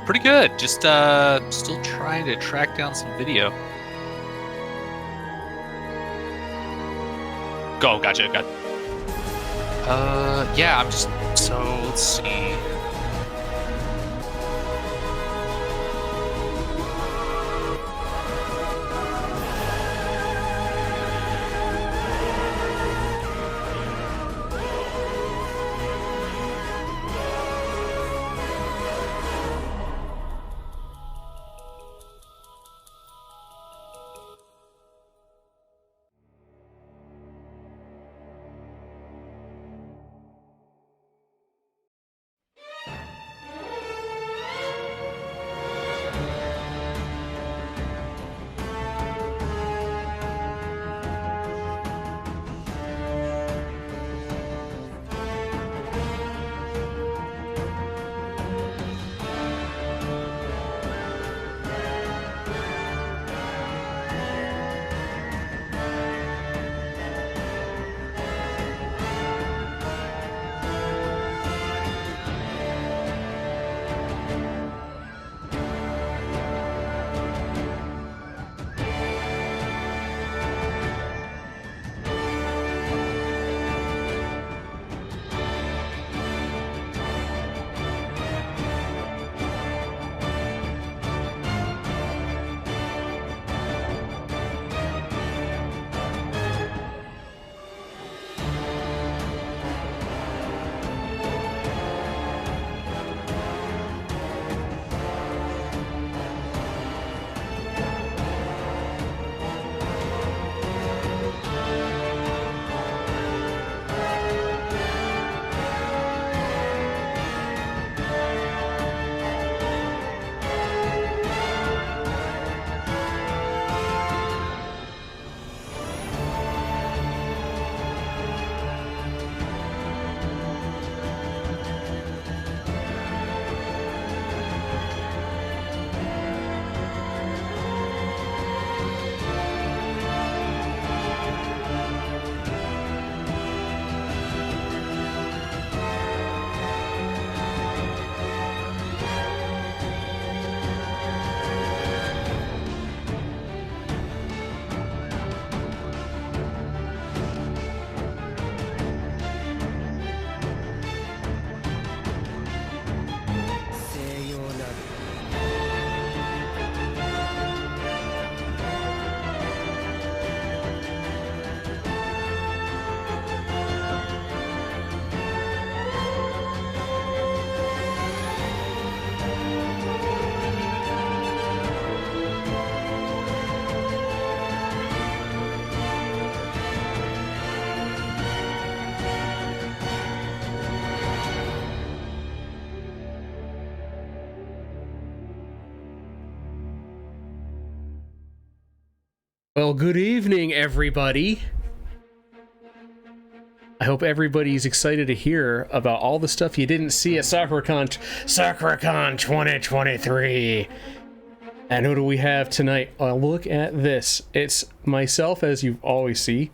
Pretty good. Just still trying to track down some video. Go, gotcha, got. Yeah, I'm just let's see. Well, good evening, everybody. I hope everybody's excited to hear about all the stuff you didn't see at Sakuracon 2023. And who do we have tonight? Look at this. It's myself, as you always see,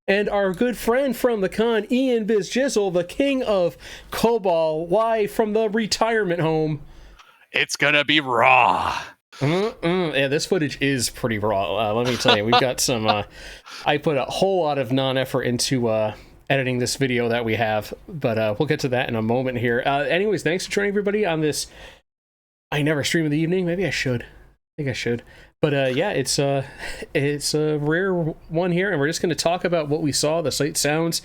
and our good friend from the con, Ian Bizjizzle, the king of Cobol, live from the retirement home. It's gonna be raw. Yeah, this footage is pretty raw. Let me tell you, we've got some. I put a whole lot of non-effort into editing this video that we have, but we'll get to that in a moment here. Anyways, thanks for joining everybody on this. I never stream in the evening. Maybe I should. I think I should. But yeah, it's a rare one here, and we're just going to talk about what we saw, the sight sounds,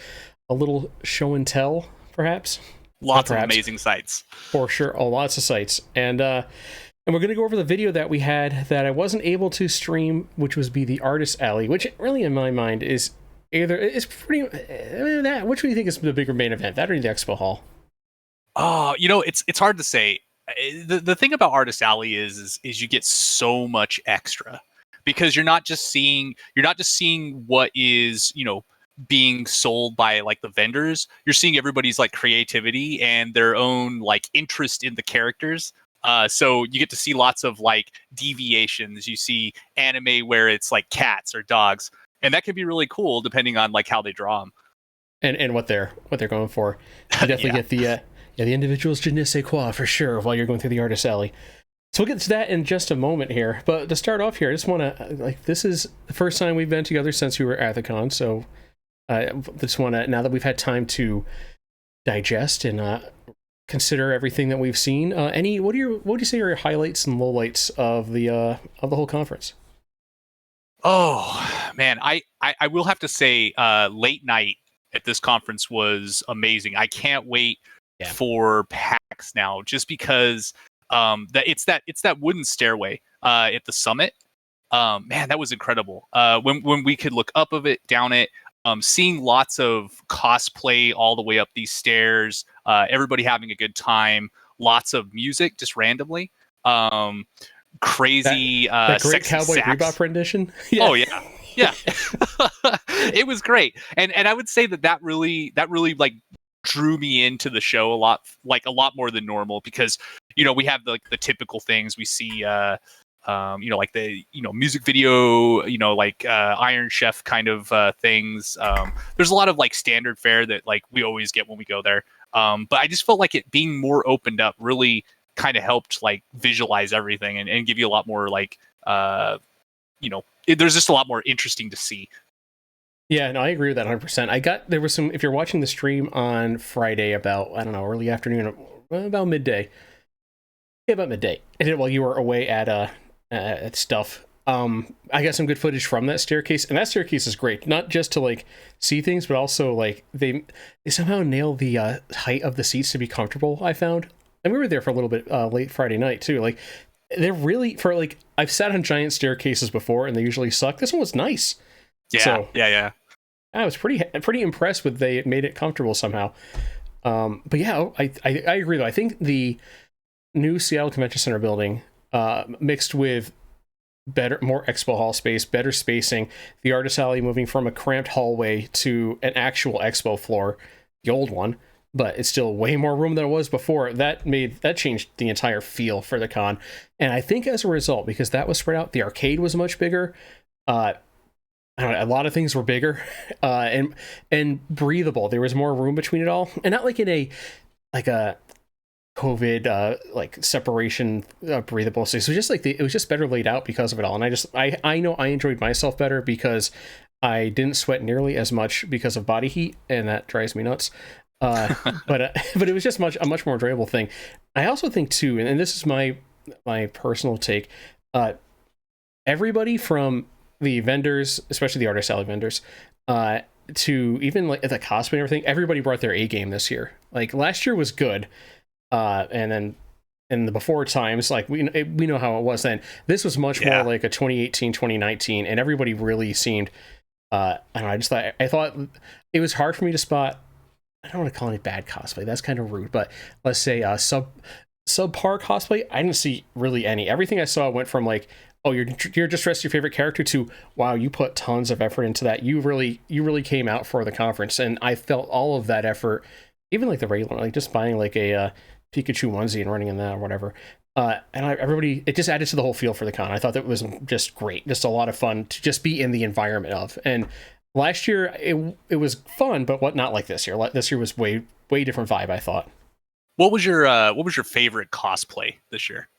a little show and tell, perhaps. Lots of amazing sights. For sure, lots of sights, and we're going to go over the video that we had that I wasn't able to stream, which was the Artist Alley, which really, in my mind, is either it's pretty that. Which one do you think is the bigger main event, that or the Expo Hall? Oh, it's hard to say. The thing about Artist Alley is you get so much extra because you're not just seeing what is being sold by like the vendors. You're seeing everybody's like creativity and their own like interest in the characters. So you get to see lots of like deviations. You see anime where it's like cats or dogs, and that can be really cool depending on like how they draw them and what they're going for. You definitely Yeah, the individual's je ne sais quoi for sure while you're going through the artist alley. So we'll get to that in just a moment here. But to start off here, I just want to, this is the first time we've been together since we were at the con. So I just want to, now that we've had time to digest and consider everything that we've seen, what would you say are your highlights and lowlights of the whole conference? Oh man, I will have to say, late night at this conference was amazing. I can't wait for PAX now, just because it's that wooden stairway at the summit. Man, that was incredible. When we could look up of it, down it, seeing lots of cosplay all the way up these stairs, everybody having a good time, lots of music just randomly. Crazy that great sexy Cowboy sax. Bebop rendition. Oh yeah. It was great, and I would say that really like drew me into the show a lot more than normal, because we have the typical things we see, like the music video, like Iron Chef kind of things. There's a lot of like standard fare that like we always get when we go there, but I just felt like it being more opened up really kind of helped like visualize everything and give you a lot more like there's just a lot more interesting to see. Yeah, no, I agree with that 100%. There was some, if you're watching the stream on Friday about, I don't know, early afternoon, about midday. Yeah, about midday. I did it while you were away at stuff. I got some good footage from that staircase, and that staircase is great. Not just to like see things, but also like they somehow nailed the height of the seats to be comfortable, I found. And we were there for a little bit late Friday night too. Like they're really, for like, I've sat on giant staircases before and they usually suck. This one was nice. Yeah, so, yeah. I was pretty impressed with they made it comfortable somehow. But yeah, I agree though. I think the new Seattle Convention Center building, mixed with more expo hall space, better spacing, the artist alley moving from a cramped hallway to an actual expo floor, the old one, but it's still way more room than it was before. That changed the entire feel for the con. And I think as a result, because that was spread out, the arcade was much bigger. I don't know, a lot of things were bigger and breathable. There was more room between it all, and not like in a COVID like separation breathable space. So just like it was just better laid out because of it all. And I know I enjoyed myself better because I didn't sweat nearly as much because of body heat, and that drives me nuts. But it was just a much more enjoyable thing. I also think too, and this is my personal take, everybody from the vendors, especially the artist alley vendors, to even like the cosplay and everything, everybody brought their A game this year. Like last year was good, and then in the before times, like we know how it was then. This was much more like a 2018, 2019, and everybody really seemed. I don't know. I thought it was hard for me to spot. I don't want to call it bad cosplay. That's kind of rude, but let's say subpar cosplay. I didn't see really any. Everything I saw went from like, oh, you're just dressed your favorite character, to wow, you put tons of effort into that. You really came out for the conference, and I felt all of that effort. Even like the regular, like just buying like a Pikachu onesie and running in that or whatever. Everybody, it just added to the whole feel for the con. I thought that was just great, just a lot of fun to just be in the environment of. And last year it was fun, but not like this year. This year was way different vibe, I thought. What was your favorite cosplay this year?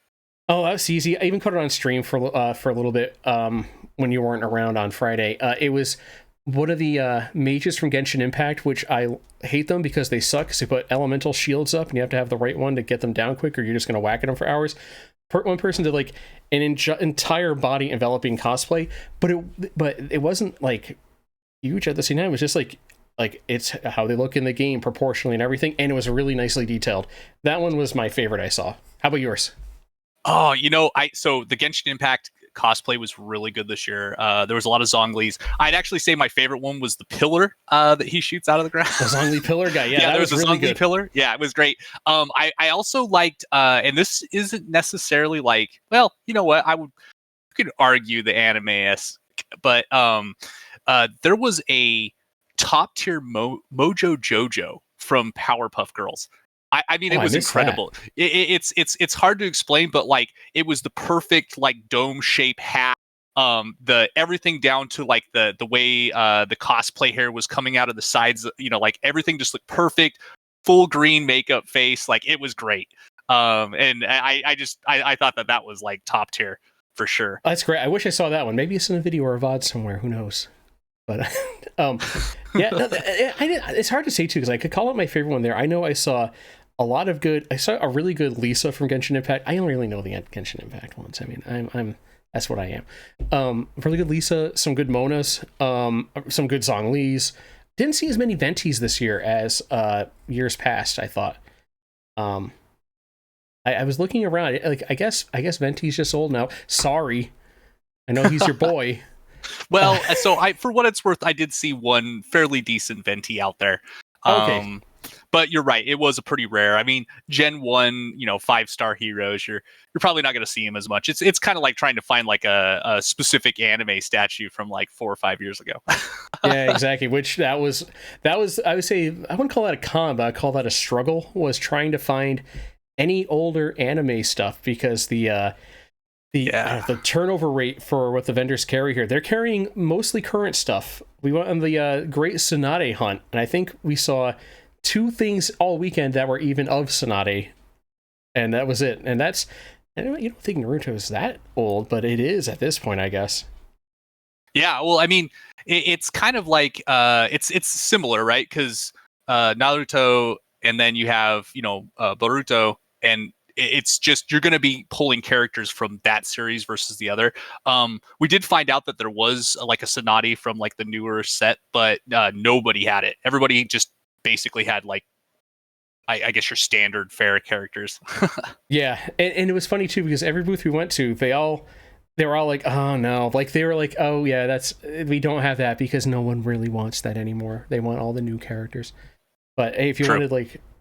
Oh, that was easy. I even caught it on stream for a little bit when you weren't around on Friday. It was one of the mages from Genshin Impact, which I hate them because they suck, because they put elemental shields up and you have to have the right one to get them down quick, or you're just going to whack at them for hours. One person did like an entire body enveloping cosplay, but it wasn't like huge at the same time. It was just like it's how they look in the game proportionally and everything, and it was really nicely detailed. That one was my favorite I saw. How about yours? Oh, so the Genshin Impact cosplay was really good this year. There was a lot of Zonglis. I'd actually say my favorite one was the pillar that he shoots out of the ground. The Zongli pillar guy, yeah, there was a really Zongli pillar. Yeah, it was great. I also liked, and this isn't necessarily like, well, you know what? You could argue the anime-esque, but there was a top tier Mojo Jojo from Powerpuff Girls. I mean, it was incredible. It's hard to explain, but like it was the perfect like dome shape hat. The everything down to like the way the cosplay hair was coming out of the sides. Like everything just looked perfect. full green makeup face. Like, it was great. And I thought that was like top tier for sure. That's great. I wish I saw that one. Maybe it's in a video or a VOD somewhere. Who knows? But yeah, no, it's hard to say too, because I could call it my favorite one there. I know I saw a lot of good. I saw a really good Lisa from Genshin Impact. I don't really know the Genshin Impact ones. I mean, I'm that's what I am. Really good Lisa, some good Monas, some good Zhonglis. Didn't see as many Ventis this year as years past, I thought. I was looking around, like I guess Venti's just old now. Sorry. I know he's your boy. Well, so for what it's worth, I did see one fairly decent Venti out there. Okay. But you're right, it was a pretty rare. I mean, Gen 1, 5-star heroes, you're probably not going to see him as much. It's kind of like trying to find like a specific anime statue from like 4 or 5 years ago. Yeah, exactly. Which that was I would say, I wouldn't call that a con, but I call that a struggle, was trying to find any older anime stuff, because the turnover rate for what the vendors carry here, they're carrying mostly current stuff. We went on the Great Tsunade hunt, and I think we saw 2 things all weekend that were even of Tsunade, and that was it. And that's, you don't think Naruto is that old, but it is at this point, I guess. Yeah, well, I mean, it's kind of like it's similar, right? Because Naruto, and then you have Boruto, and it's just, you're going to be pulling characters from that series versus the other. We did find out that there was like a Tsunade from like the newer set, but nobody had it. Everybody just basically had like, I guess, your standard fare characters. Yeah, and it was funny too, because every booth we went to, they were all like, oh no, like they were like, oh yeah, we don't have that, because no one really wants that anymore. They want all the new characters. But hey, if you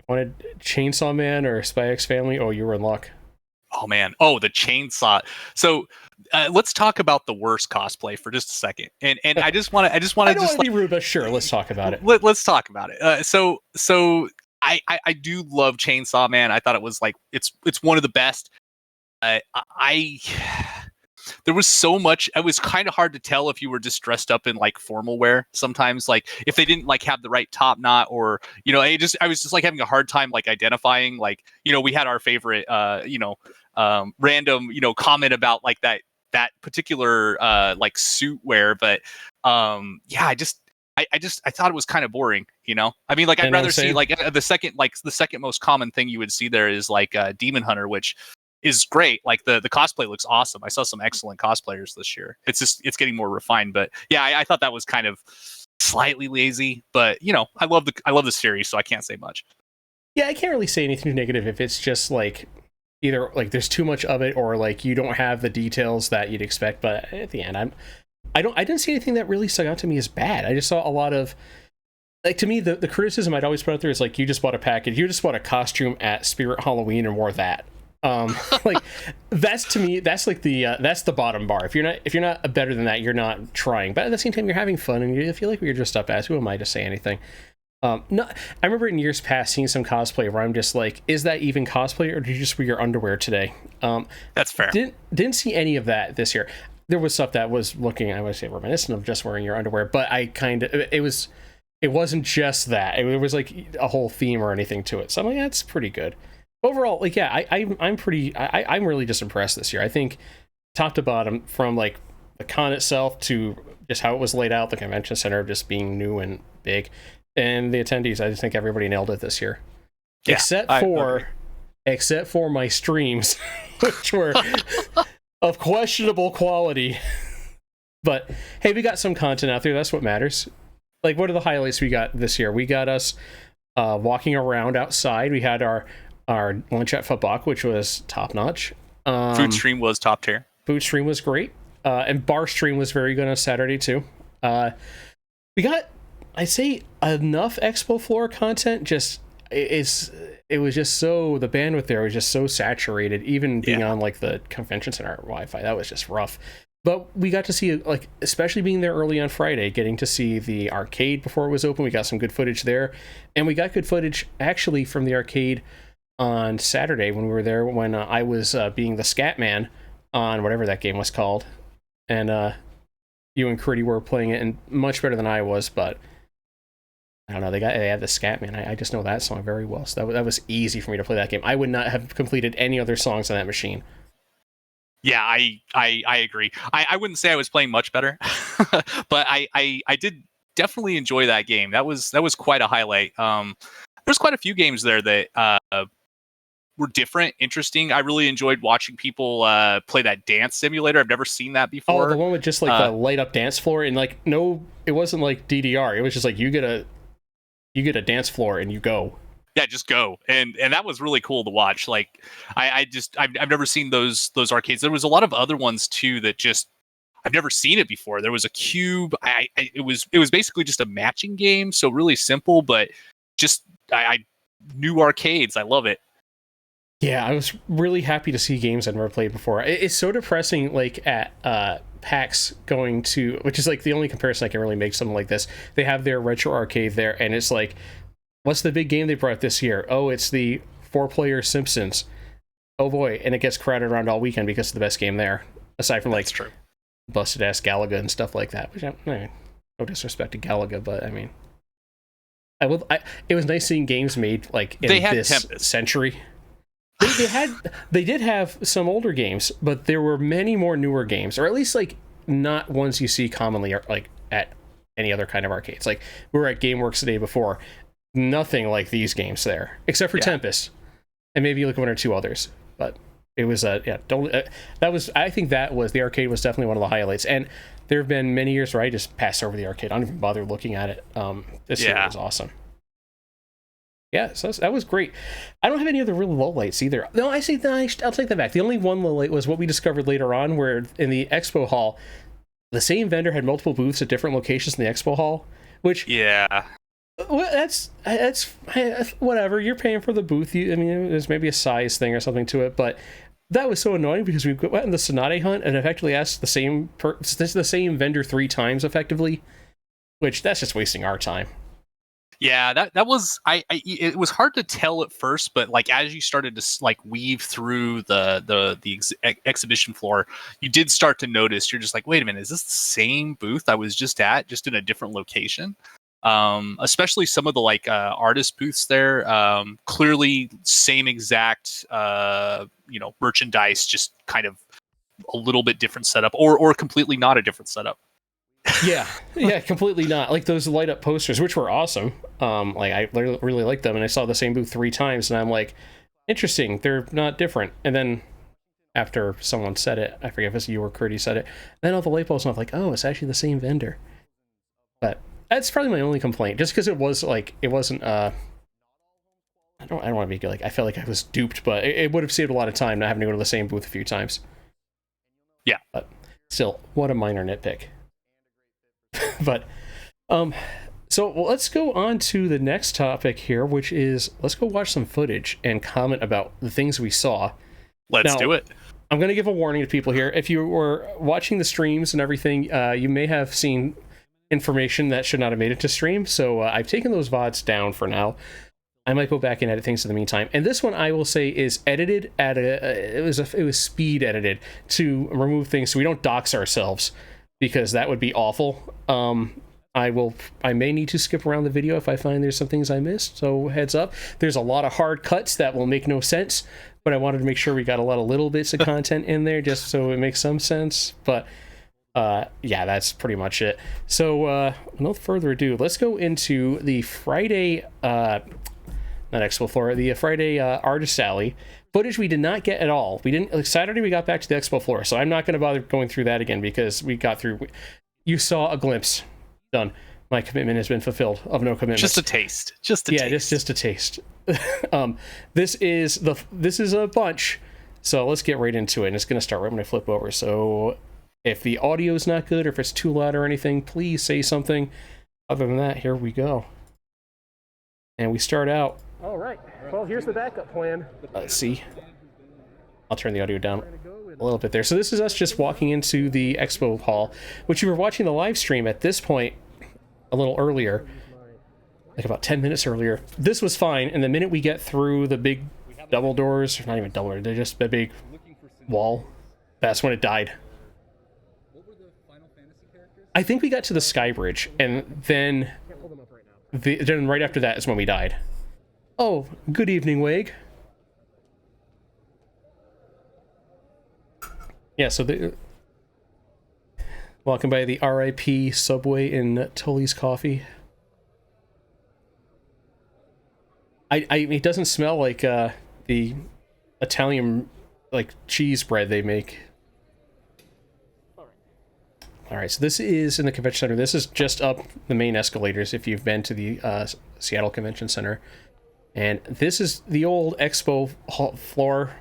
wanted Chainsaw Man or Spy X Family, oh, you were in luck. Oh man, the chainsaw. So let's talk about the worst cosplay for just a second. And I just want to I don't want to be rude, but sure, let's talk about it. Let's talk about it. So I do love Chainsaw Man. I thought it was like, it's one of the best. There was so much. It was kind of hard to tell if you were just dressed up in like formal wear sometimes, like if they didn't like have the right top knot, or I was just like having a hard time like identifying, like we had our favorite random comment about like that particular like suit wear, but yeah, I thought it was kind of boring. I mean, like, I'd rather see like the second most common thing you would see there is like Demon Hunter, which is great. Like the cosplay looks awesome. I saw some excellent cosplayers this year. It's getting more refined, but yeah, I thought that was kind of slightly lazy, but I love the series, so I can't say much. Yeah, I can't really say anything negative if it's just like either like there's too much of it, or like you don't have the details that you'd expect. But at the end, I didn't see anything that really stuck out to me as bad. I just saw a lot of, like, to me, the criticism I'd always put out there is like, you just bought a package, you just bought a costume at Spirit Halloween and wore that. Like, that's, to me, that's like that's the bottom bar. If you're not better than that, you're not trying. But at the same time, you're having fun, and you feel like you're dressed up as, who am I to say anything? No, I remember in years past seeing some cosplay where I'm just like, is that even cosplay, or did you just wear your underwear today? That's fair. Didn't see any of that this year. There was stuff that was looking, I would say, reminiscent of just wearing your underwear, but it wasn't just that. It was like a whole theme or anything to it. So I'm like, that's pretty good. Overall, like, yeah, I'm really just impressed this year. I think top to bottom, from like the con itself to just how it was laid out, the convention center just being new and big, and the attendees, I just think everybody nailed it this year. Yeah, except for my streams, which were of questionable quality. But hey, we got some content out there. That's what matters. Like, what are the highlights we got this year? We got us walking around outside. We had our lunch at Fabak, which was top notch. Food stream was top tier. Food stream was great, and bar stream was very good on Saturday too. We got, I'd say, enough expo floor content. It was just so, the bandwidth there was just so saturated, even being on like the convention center Wi-Fi. That was just rough. But we got to see, like, especially being there early on Friday, getting to see the arcade before it was open. We got some good footage there, and we got good footage actually from the arcade on Saturday when we were there, when I was being the scat man on whatever that game was called, and you and Critty were playing it, and much better than I was, but I don't know. They had the Scatman. I just know that song very well. So that was easy for me to play that game. I would not have completed any other songs on that machine. Yeah, I agree. I wouldn't say I was playing much better, but I did definitely enjoy that game. That was quite a highlight. There's quite a few games there that were different, interesting. I really enjoyed watching people play that dance simulator. I've never seen that before. Oh, the one with just like the light up dance floor, and like no, it wasn't like DDR. It was just like you get a dance floor and you go. Yeah, just go, and that was really cool to watch. Like, I've never seen those arcades. There was a lot of other ones too that just I've never seen it before. There was a cube. It was basically just a matching game, so really simple, but just I new arcades. I love it. Yeah, I was really happy to see games I'd never played before. It's so depressing, like at PAX going to, which is like the only comparison I can really make something like this. They have their retro arcade there, and it's like, what's the big game they brought this year? Oh, it's the 4-player Simpsons. Oh boy, and it gets crowded around all weekend because it's the best game there, aside from like busted ass Galaga and stuff like that. Which no disrespect to Galaga, but I mean, it was nice seeing games made like in this Tempest. Century. They did have some older games, but there were many more newer games, or at least like not ones you see commonly like at any other kind of arcades. Like we were at GameWorks the day before, nothing like these games there, except for Tempest, and maybe like one or two others. But it was I think that was the arcade was definitely one of the highlights. And there have been many years where I just pass over the arcade. I don't even bother looking at it. This year was awesome. Yeah, so that was great. I don't have any other real lowlights either. No, I'll take that back. The only one lowlight was what we discovered later on, where in the expo hall, the same vendor had multiple booths at different locations in the expo hall. Which well, that's whatever. You're paying for the booth. I mean, there's maybe a size thing or something to it, but that was so annoying because we went on the Sonate hunt and effectively asked the same vendor 3 times effectively, which that's just wasting our time. Yeah, that was it was hard to tell at first, but like as you started to like weave through the exhibition floor, you did start to notice. You're just like, wait a minute, is this the same booth I was just at, just in a different location? Especially some of the like artist booths there, clearly same exact merchandise, just kind of a little bit different setup, or completely not a different setup. yeah, completely not. Like those light up posters, which were awesome. Like I really liked them, and I saw the same booth 3 times, and I'm like, interesting, they're not different. And then after someone said it, I forget if it's you or Curdy said it, then all the light bulbs went off, like, oh, it's actually the same vendor. But that's probably my only complaint, just because it was like, it wasn't I don't want to be like I felt like I was duped, but it would have saved a lot of time not having to go to the same booth a few times. Yeah, but still, what a minor nitpick. But so let's go on to the next topic here, which is let's go watch some footage and comment about the things we saw. Let's do it. I'm going to give a warning to people here. If you were watching the streams and everything, you may have seen information that should not have made it to stream, so I've taken those VODs down for now. I might go back and edit things in the meantime. And this one, I will say, is edited at it was speed edited to remove things so we don't dox ourselves, because that would be awful. I may need to skip around the video if I find there's some things I missed, so heads up. There's a lot of hard cuts that will make no sense, but I wanted to make sure we got a lot of little bits of content in there just so it makes some sense. But yeah, that's pretty much it. So no further ado, let's go into the Friday not expo floor, the Friday artist alley footage we did not get at all. We didn't, like Saturday we got back to the expo floor, so I'm not going to bother going through that again because we got through. You saw a glimpse. Done. My commitment has been fulfilled of no commitment. Just a taste. Just a taste. Just a taste. This is a bunch. So let's get right into it. And it's going to start right when I flip over. So if the audio is not good or if it's too loud or anything, please say something. Other than that, here we go. And we start out. All right. Well, here's the backup plan. Let's see. I'll turn the audio down a little bit there. So this is us just walking into the expo hall, which you were watching the live stream at this point a little earlier, like about 10 minutes earlier. This was fine, and the minute we get through the big double doors, not even double, they're just a big wall, that's when it died. I think we got to the Sky Bridge, and then Then right after that is when we died. Oh, good evening, Wade. Yeah, so welcome by the RIP Subway in Tully's Coffee. It doesn't smell like the Italian like cheese bread they make. All right, so this is in the convention center. This is just up the main escalators if you've been to the Seattle Convention Center. And this is the old expo hall floor,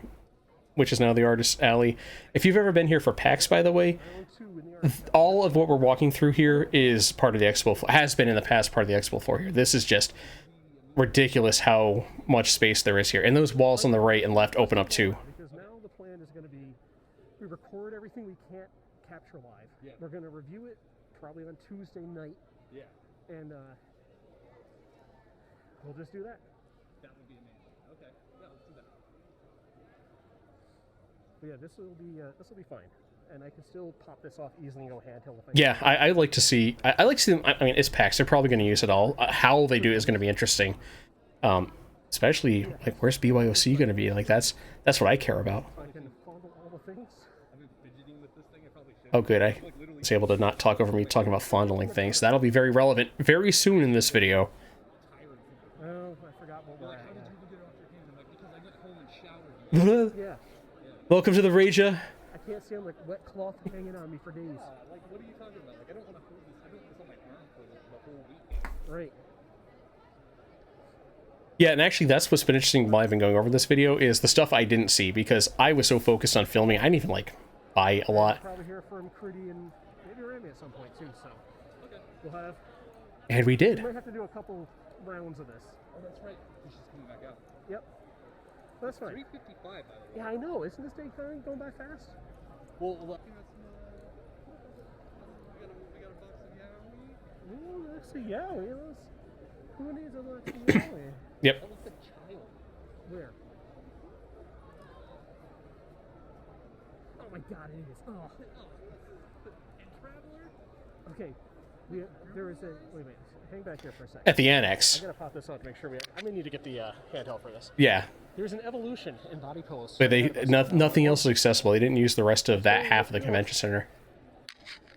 which is now the Artist Alley. If you've ever been here for PAX, by the way, all of what we're walking through here is part of the expo, has been in the past part of the expo floor here. This is just ridiculous how much space there is here. And those walls on the right and left open up too. Because now the plan is going to be, we record everything we can't capture live. Yeah. We're going to review it probably on Tuesday night. Yeah. And we'll just do that. That would be amazing. Okay. Yeah, let's do that. But yeah, this will be fine. And I can still pop this off easily and go handheld if I Yeah, I like to see. I like to see them. I mean, it's PAX. They're probably going to use it all. How they do it is going to be interesting. Especially like, where's BYOC going to be? Like that's what I care about. I can fondle all the things. I've been fidgeting with this thing. I probably should. Oh, good. I was able to not talk over me talking about fondling things. That'll be very relevant very soon in this video. Oh, I forgot what we're at. How did you get it off your hands? I'm like, because I went home and showered. Yeah. Welcome to the Raja. I can't stand like wet cloth hanging on me for days. Like, what are you talking about? Like, I don't want to hold this. I don't want this on my arm for the whole week. Right. Yeah, and actually that's what's been interesting while I've been going over this video is the stuff I didn't see because I was so focused on filming. I didn't even like buy a lot. Probably hear from Critty and maybe Remy at some point too. So okay, we'll have. And we did. We might have to do a couple rounds of this. Oh, that's right. She's coming back out. Yep. That's fine. 3:55 by the way. Yeah, I know. Isn't this day kind of going by fast? Well, we got a box of Yowie. Ooh, that's a Yowie. Who needs a box of Yowie? Yep. That was a child. Where? Oh my God, it is. Oh. And Traveler? Okay. There is a. Wait a minute. Hang back here for a second. At the I annex. gotta pop this on to make sure we. I may need to get the handheld for this. Yeah. There's an evolution in body pillows. But nothing else is accessible. They didn't use the rest of that half of the convention center.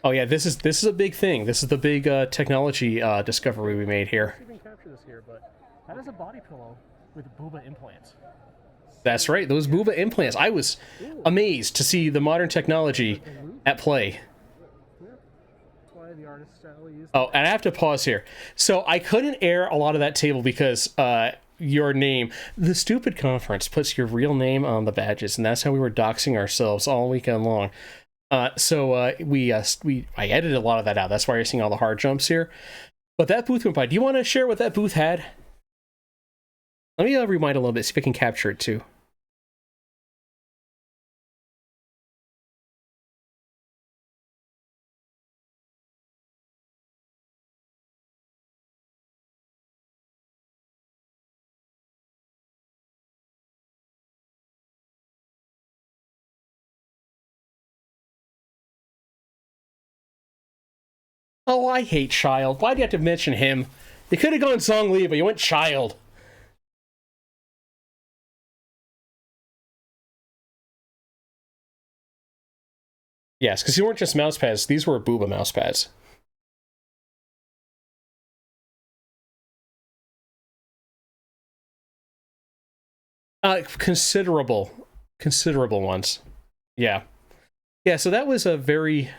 Oh yeah, this is a big thing. This is the big technology discovery we made here. You can capture this here, but that is a body pillow with booba implants. That's right, those booba implants. I was amazed to see the modern technology at play. Yeah. That's why the Artist Alley is. Oh, and I have to pause here. So I couldn't air a lot of that table because your name, the stupid conference puts your real name on the badges, and that's how we were doxing ourselves all weekend long. So I edited a lot of that out. That's why you're seeing all the hard jumps here. But that booth went by. Do you want to share what that booth had? Let me rewind a little bit, see if I can capture it too. Oh, I hate Child. Why do you have to mention him? You could have gone Song Lee, but you went Child. Yes, because these weren't just mouse pads. These were booba mouse pads. Considerable ones. Yeah. Yeah, so that was a very...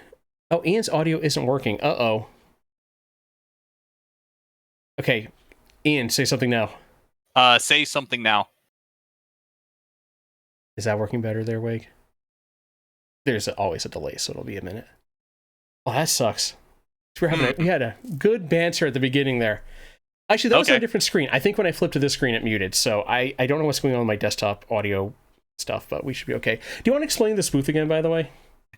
Oh, Ian's audio isn't working. Uh-oh. Okay, Ian, say something now. Say something now. Is that working better there, Wig? There's always a delay, so it'll be a minute. Oh, that sucks. We had a good banter at the beginning there. Actually, that was on a different screen. I think when I flipped to this screen, it muted, so I don't know what's going on with my desktop audio stuff, but we should be okay. Do you want to explain this booth again, by the way?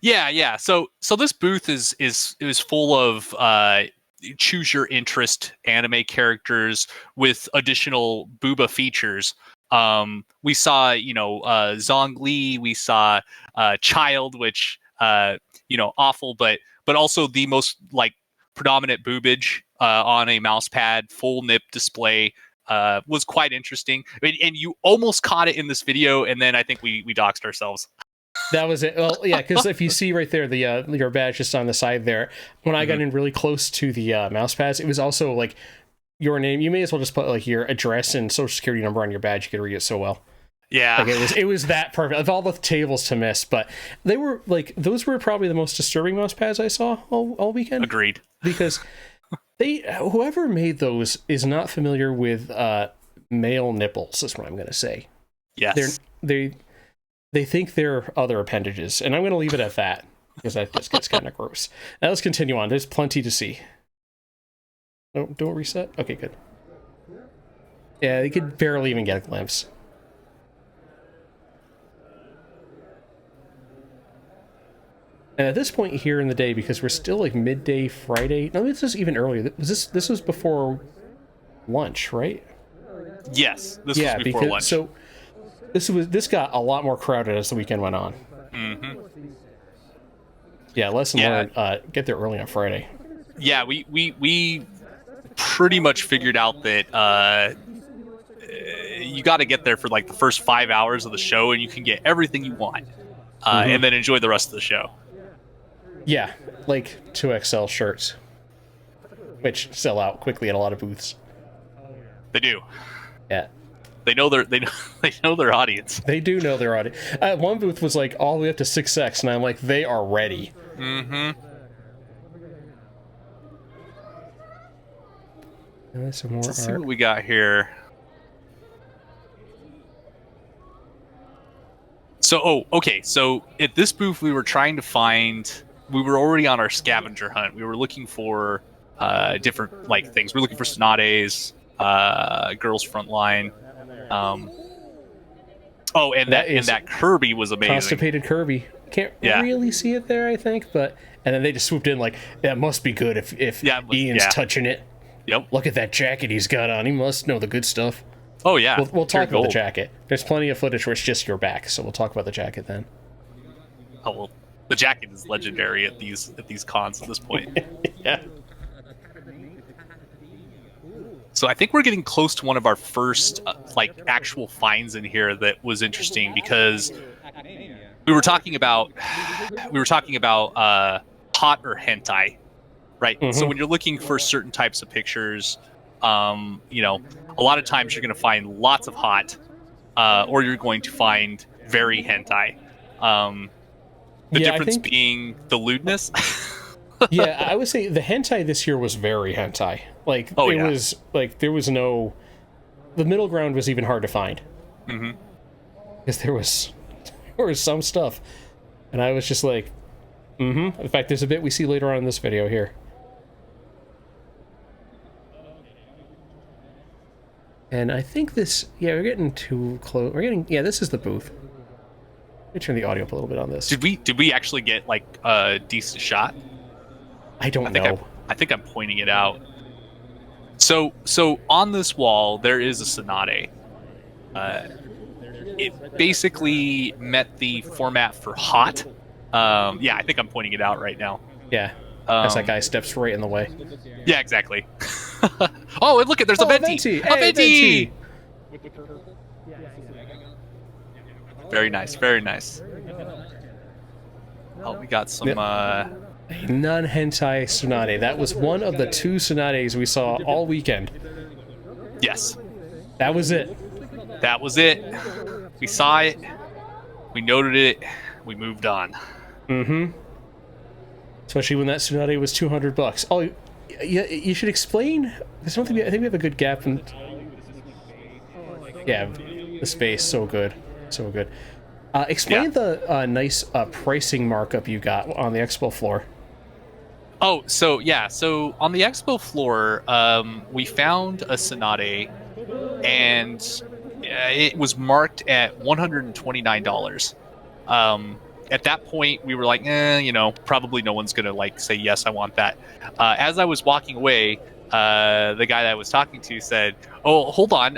Yeah. So this booth is full of choose your interest anime characters with additional booba features. We saw, Zhongli, we saw Child, which awful, but also the most predominant boobage on a mouse pad, full nip display. Was quite interesting. I mean, and you almost caught it in this video, and then I think we doxed ourselves. That was it. Well, yeah, because if you see right there, the your badge just on the side there, when I got in really close to the mouse pads, it was also like your name. You may as well just put like your address and social security number on your badge. You could read it so well. Yeah, like it was that perfect. Of all the tables to miss, but they were like those were probably the most disturbing mouse pads I saw all weekend. Agreed. Because whoever made those is not familiar with male nipples. Is what I'm going to say. Yes, they think they're other appendages, and I'm going to leave it at that because that just gets kind of gross. Now let's continue on. There's plenty to see. Oh, don't reset. Okay, good. Yeah, they could barely even get a glimpse. And at this point here in the day, because we're still like midday Friday. No, this was even earlier. This was before lunch, right? Yes, this was before lunch. So this got a lot more crowded as the weekend went on. Mm-hmm. Yeah, lesson learned. Get there early on Friday. Yeah, we pretty much figured out that you got to get there for like the first 5 hours of the show, and you can get everything you want, and then enjoy the rest of the show. Yeah, like 2XL shirts, which sell out quickly at a lot of booths. They do. Yeah. They know their audience. They do know their audience. One booth was like all the way up to 6X, and I'm like, they are ready. Mm-hmm. Some more Let's see what we got here. So, okay. So at this booth, we were trying to find. We were already on our scavenger hunt. We were looking for different like things. We're looking for Sonades, Girls Frontline. And that Kirby was amazing. Constipated Kirby. Can't really see it there, I think, and then they just swooped in like, that must be good if Ian's touching it. Yep. Look at that jacket he's got on. He must know the good stuff. Oh yeah. We'll talk about the jacket. There's plenty of footage where it's just your back, so we'll talk about the jacket then. Oh well, the jacket is legendary at these cons at this point. Yeah. So I think we're getting close to one of our first actual finds in here that was interesting, because we were talking about hot or hentai, right? Mm-hmm. So when you're looking for certain types of pictures, a lot of times you're going to find lots of hot, or you're going to find very hentai. The difference being the lewdness. Yeah, I would say the hentai this year was very hentai. Like, was like there was no. The middle ground was even hard to find. Mm-hmm. Because there was some stuff, and I was just like, mm-hmm. In fact, there's a bit we see later on in this video here. And I think this, we're getting too close. This is the booth. Let me turn the audio up a little bit on this. Did we actually get like a decent shot? I don't know. I think I'm pointing it out. So on this wall there is a Sonade. It basically met the format for hot. I think I'm pointing it out right now. Yeah. As that guy steps right in the way. Yeah, exactly. Oh, and look at there's a venti. Venti. A venti. Venti. Very nice. Very nice. Oh, we got some. A non-hentai Sonade. That was one of the 2 Sonades we saw all weekend. Yes. That was it. That was it. We saw it. We noted it. We moved on. Mm-hmm. Especially when that Sonade was $200. Oh, yeah. You should explain. I think we have a good gap in. Yeah, the space. So good. So good. Explain the nice pricing markup you got on the expo floor. Oh, so on the expo floor, we found a Sonade, and it was marked at $129. At that point, we were like, probably no one's gonna say yes, I want that. As I was walking away, the guy that I was talking to said, "Oh, hold on,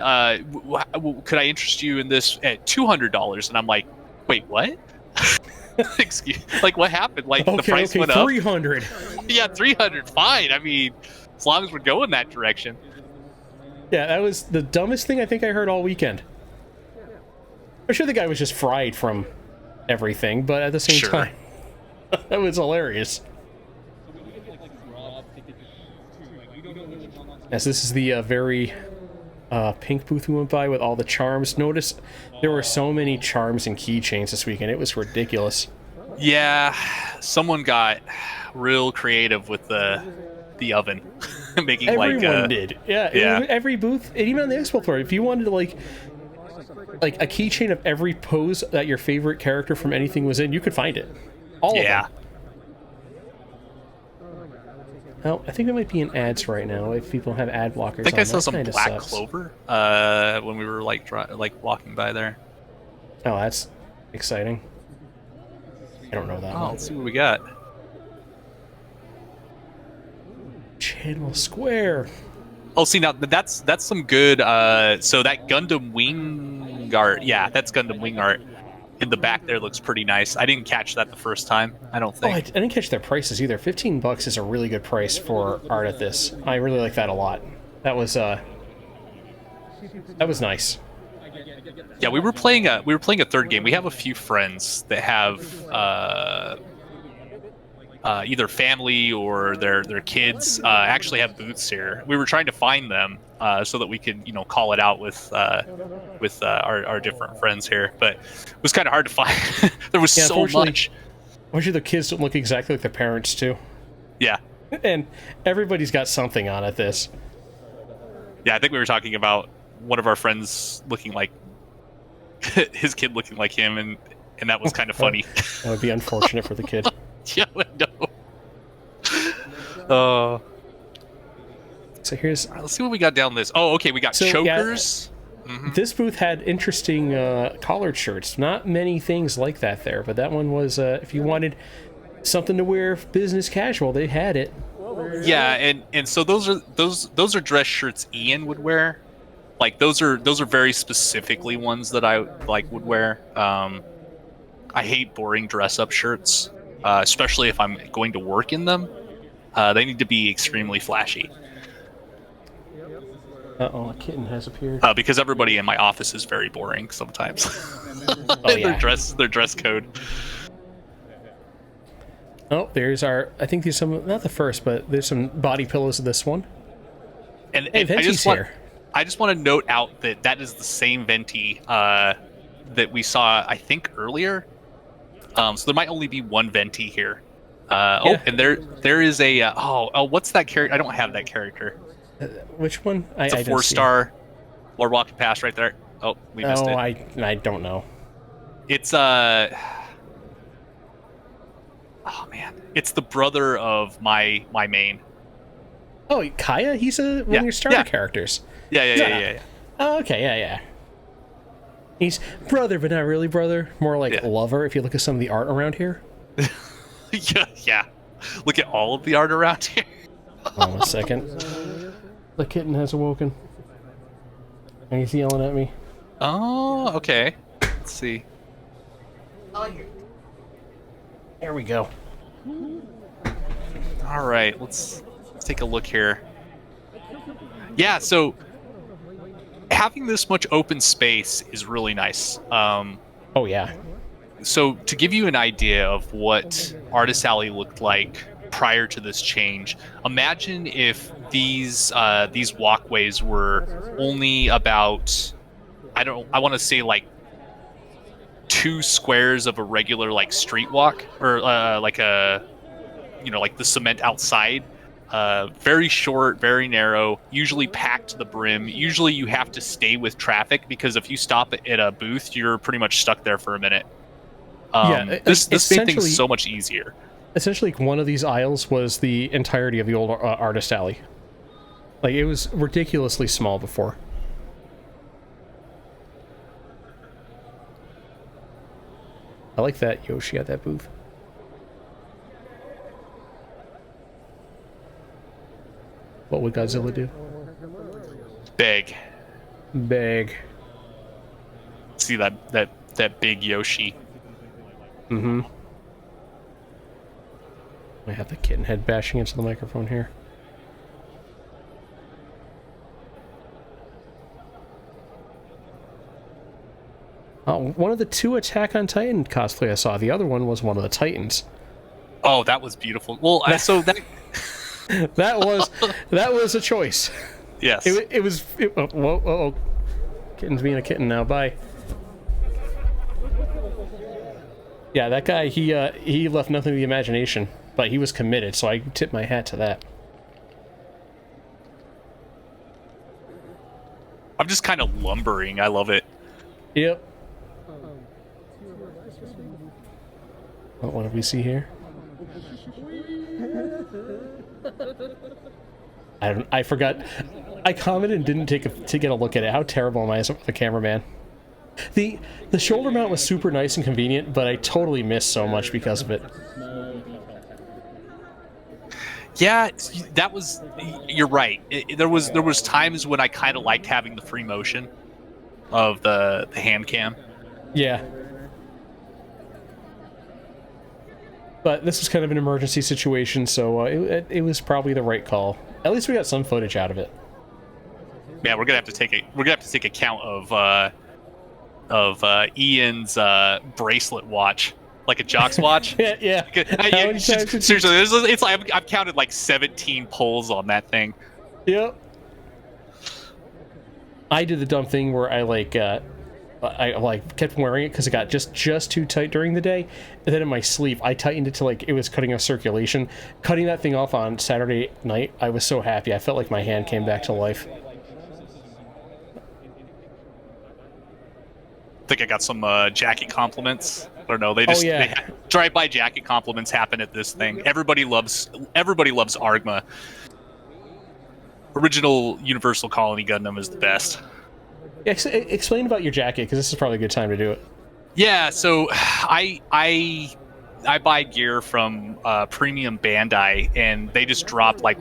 could I interest you in this at $200?" And I'm like, "Wait, what?" Excuse, like what happened? Like the Okay, price okay, went up. 300. Yeah, 300. Fine. I mean, as long as we're going that direction. Yeah, that was the dumbest thing I think I heard all weekend. I'm sure the guy was just fried from everything, but at the same Sure. time, that was hilarious. As this is the very pink booth we went by with all the charms. Notice there were so many charms and keychains this weekend. It was ridiculous. Yeah, someone got real creative with the oven, making Everyone did. Yeah, yeah. every booth, and even on the expo floor, if you wanted to like a keychain of every pose that your favorite character from anything was in, you could find it. All of them. Oh, I think we might be in ads right now if people have ad blockers. I think on. I saw That some kinda black sucks. clover when we were like walking by there. Oh, that's exciting. I don't know that Oh, one. let's see what we got. Channel Square. Oh, see now that's some good. So that Gundam wing art, yeah, that's Gundam wing art. In the back there looks pretty nice. I didn't catch that the first time. I don't Oh, I think. didn't catch their prices either. $15 is a really good price for art at this. I really like that a lot. That was nice. Yeah, we were playing a third game. We have a few friends that have either family or their kids actually have booths here. We were trying to find them so that we could call it out with our different friends here, but it was kind of hard to find. There was so much. Unfortunately, the kids don't look exactly like their parents too. Yeah. And everybody's got something on at this. Yeah, I think we were talking about one of our friends looking like his kid looking like him, and that was kind of funny. That would be unfortunate for the kid. Yeah, I know. So here's. All right, let's see what we got down this. Oh, okay, we got chokers. Yeah, this booth had interesting collared shirts. Not many things like that there, but that one was. If you wanted something to wear business casual, they had it. Yeah, and so those are dress shirts Ian would wear. Like those are very specifically ones that I would wear. I hate boring dress up shirts, especially if I'm going to work in them. They need to be extremely flashy. Uh-oh, a kitten has appeared. Because everybody in my office is very boring sometimes. Oh, yeah. Their dress code. Oh, there's our. I think there's some. Not the first, but there's some body pillows of this one. And Hey, Venti's here. I just want to note out that is the same Venti that we saw, I think, earlier. So there might only be one Venti here. Yeah. Oh, and there is a what's that character? I don't have that character. Which one? It's a 4-star. We're walking past right there. Oh, we missed it. I don't know. It's oh man, it's the brother of my main. Oh, Kaya? He's one of your starter characters. Yeah. Oh, okay, yeah. He's brother, but not really brother. More like lover, if you look at some of the art around here. yeah. Look at all of the art around here. Hold on a second. The kitten has awoken. And he's yelling at me. Oh, okay. Let's see. There we go. All right, let's take a look here. Yeah, so having this much open space is really nice. Oh, yeah. So to give you an idea of what Artist Alley looked like prior to this change, imagine if these walkways were only about, I want to say like 2 squares of a regular like street walk, or like a, like the cement outside. Very short, very narrow, usually packed to the brim. Usually you have to stay with traffic because if you stop at a booth, you're pretty much stuck there for a minute. This made things so much easier. Essentially, one of these aisles was the entirety of the old Artist Alley. Like, it was ridiculously small before. I like that Yoshi at that booth. What would Godzilla do? Big. Big. See that big Yoshi. Mm-hmm. I have the kitten head bashing into the microphone here. One of the 2 Attack on Titan cosplay I saw. The other one was one of the Titans. Oh, that was beautiful. Well, so that that was a choice. yes, It was. Whoa. Kitten's being a kitten now. Bye. Yeah, that guy. He left nothing to the imagination, but he was committed. So I tip my hat to that. I'm just kind of lumbering. I love it. Yep. What do we see here? I forgot. I commented and didn't to get a look at it. How terrible am I as a cameraman? The shoulder mount was super nice and convenient, but I totally missed so much because of it. Yeah, that was. You're right. There was times when I kind of liked having the free motion of the hand cam. Yeah. But this was kind of an emergency situation, so it was probably the right call. At least we got some footage out of it. Yeah, we're gonna have to take account of Ian's bracelet watch, like a jock's watch. yeah. Seriously, it's like I've counted like 17 pulls on that thing. Yep. I did the dumb thing where I kept wearing it because it got just too tight during the day, and then in my sleep I tightened it to like it was cutting off circulation. Cutting that thing off on Saturday night, I was so happy. I felt like my hand came back to life. I think I got some jacket compliments. I don't know. They just drive-by jacket compliments happen at this thing. Everybody loves Argma. Original Universal Colony Gundam is the best. Explain about your jacket, because this is probably a good time to do it. Yeah, so I buy gear from Premium Bandai, and they just drop, like,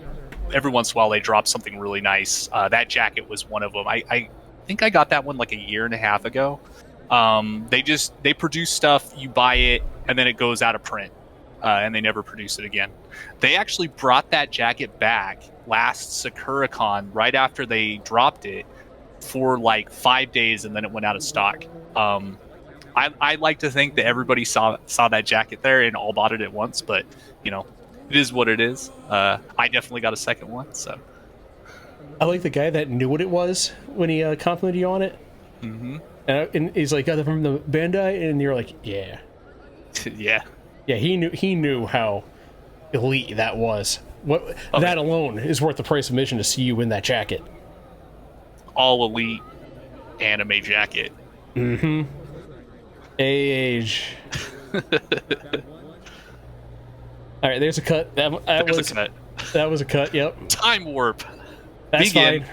every once in a while they drop something really nice. That jacket was one of them. I think I got that one like a year and a half ago. They produce stuff, you buy it, and then it goes out of print, and they never produce it again. They actually brought that jacket back last Sakuracon right after they dropped it for like 5 days, and then it went out of stock. I like to think that everybody saw that jacket there and all bought it at once, but you know, it is what it is. I definitely got a second one, so. I like the guy that knew what it was when he complimented you on it. Mm-hmm. And he's like, "Got that from the Bandai," and you're like, "Yeah, yeah." He knew how elite that was. That alone is worth the price of admission to see you in that jacket. All elite anime jacket. Mm-hmm. Age. All right, there's a cut. That was a cut. Yep. Time warp. That's fine.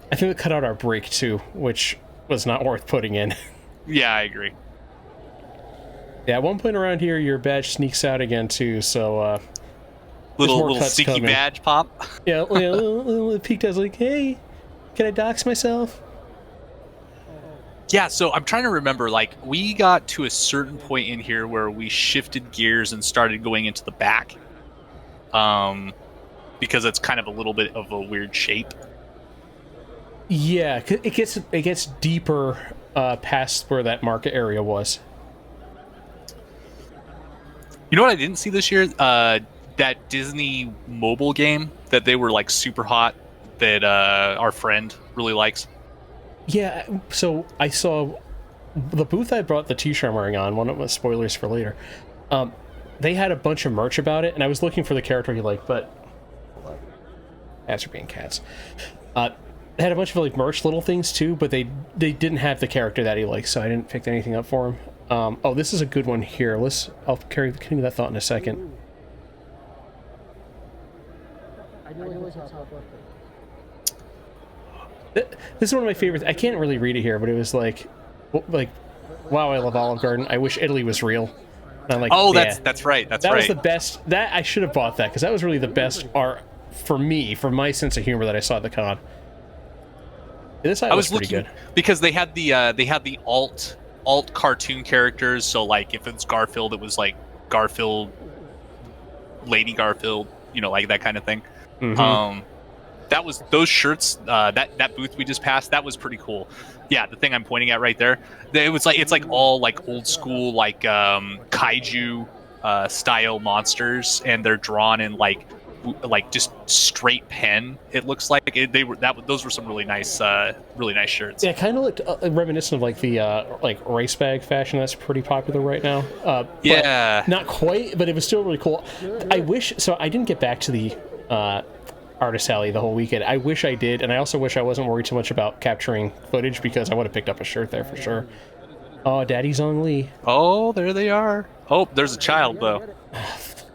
I think we cut out our break too, which was not worth putting in. Yeah, I agree. Yeah, at one point around here, your badge sneaks out again too. So little sneaky coming. Badge pop. Yeah, little peeked. I was like, "Hey, can I dox myself?" Yeah, so I'm trying to remember. Like, we got to a certain point in here where we shifted gears and started going into the back, because it's kind of a little bit of a weird shape. Yeah, it gets deeper past where that market area was. You know what I didn't see this year? That Disney mobile game that they were like super hot that our friend really likes. Yeah, so I saw the booth I brought the t-shirt I'm wearing on, one of the spoilers for later. They had a bunch of merch about it, and I was looking for the character he liked, but cats are being cats. They had a bunch of like merch little things too, but they didn't have the character that he likes, so I didn't pick anything up for him. Oh, this is a good one here. I'll carry that thought in a second. This is one of my favorites. I can't really read it here, but it was like, wow, I love Olive Garden. I wish Italy was real. And I'm like, oh, yeah, that's right. That was the best. That I should have bought that because that was really the best art for me, for my sense of humor that I saw at the con. This side was pretty good because they had the alt cartoon characters. So like if it's Garfield, it was like Garfield Lady Garfield, like that kind of thing. Mhm. That was those shirts. That booth we just passed. That was pretty cool. Yeah, the thing I'm pointing at right there. It's like all like old school like kaiju style monsters, and they're drawn in like just straight pen. It looks like those were some really nice shirts. Yeah, it kind of looked reminiscent of like the like race bag fashion that's pretty popular right now. Yeah, not quite, but it was still really cool. I wish so. I didn't get back to the Artist Alley the whole weekend. I wish I did, and I also wish I wasn't worried too much about capturing footage because I would have picked up a shirt there for sure. Oh, Daddy Zong Li. Oh, there they are. Oh, there's a child though.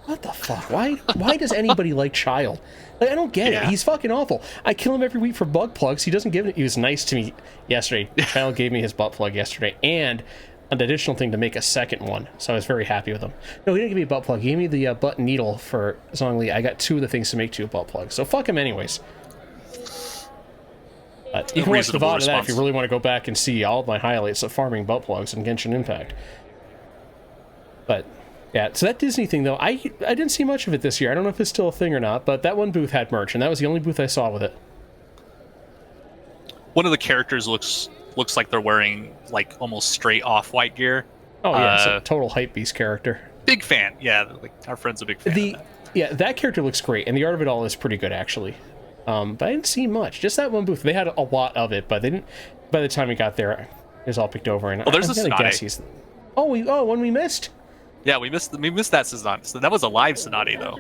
What the fuck? Why does anybody like Child? Like, I don't get it. He's fucking awful. I kill him every week for bug plugs. He doesn't give it. He was nice to me yesterday. Child gave me his butt plug yesterday, and an additional thing to make a second one. So I was very happy with him. No, he didn't give me a butt plug. He gave me the butt needle for Zong Li. I got 2 of the things to make 2 butt plugs. So fuck him anyways. But you can watch the VOD of that if you really want to go back and see all of my highlights of farming butt plugs and Genshin Impact. But yeah, so that Disney thing though, I didn't see much of it this year. I don't know if it's still a thing or not, but that one booth had merch, and that was the only booth I saw with it. One of the characters looks like they're wearing like almost straight off-white gear. Oh yeah, it's a total hypebeast character. Big fan, yeah. Like our friend's a big fan. That character looks great, and the art of it all is pretty good actually. But I didn't see much. Just that one booth. They had a lot of it, but they didn't. By the time we got there, it was all picked over. And there's I'm a gonna guess he's. One we missed. Yeah, we missed that Sonati. So that was a live Sonati though.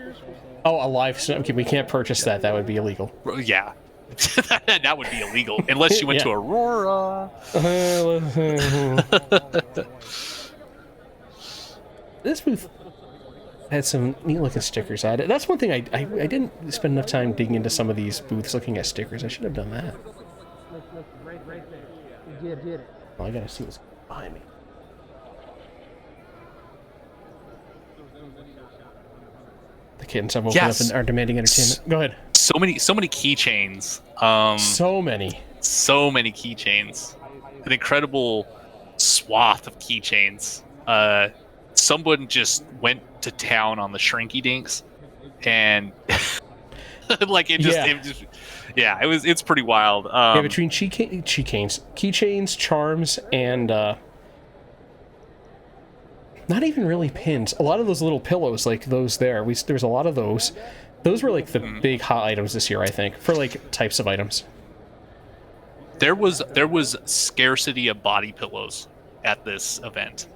Oh, a live Sonati. Okay, we can't purchase that. That would be illegal. Yeah. That would be illegal unless you went to Aurora. This booth had some neat looking stickers at it. That's one thing I didn't spend enough time digging into some of these booths looking at stickers. I should have done that. Look, right there. You did it. Oh, I gotta see what's behind me. The kittens have woken up and are demanding entertainment. Go ahead. So many keychains. So many keychains. An incredible swath of keychains. Someone just went to town on the Shrinky Dinks, and like it's pretty wild. Between keychains, charms, and not even really pins. A lot of those little pillows, like those there, there was a lot of those. Those were like the big hot items this year, I think, for like types of items. There was scarcity of body pillows at this event.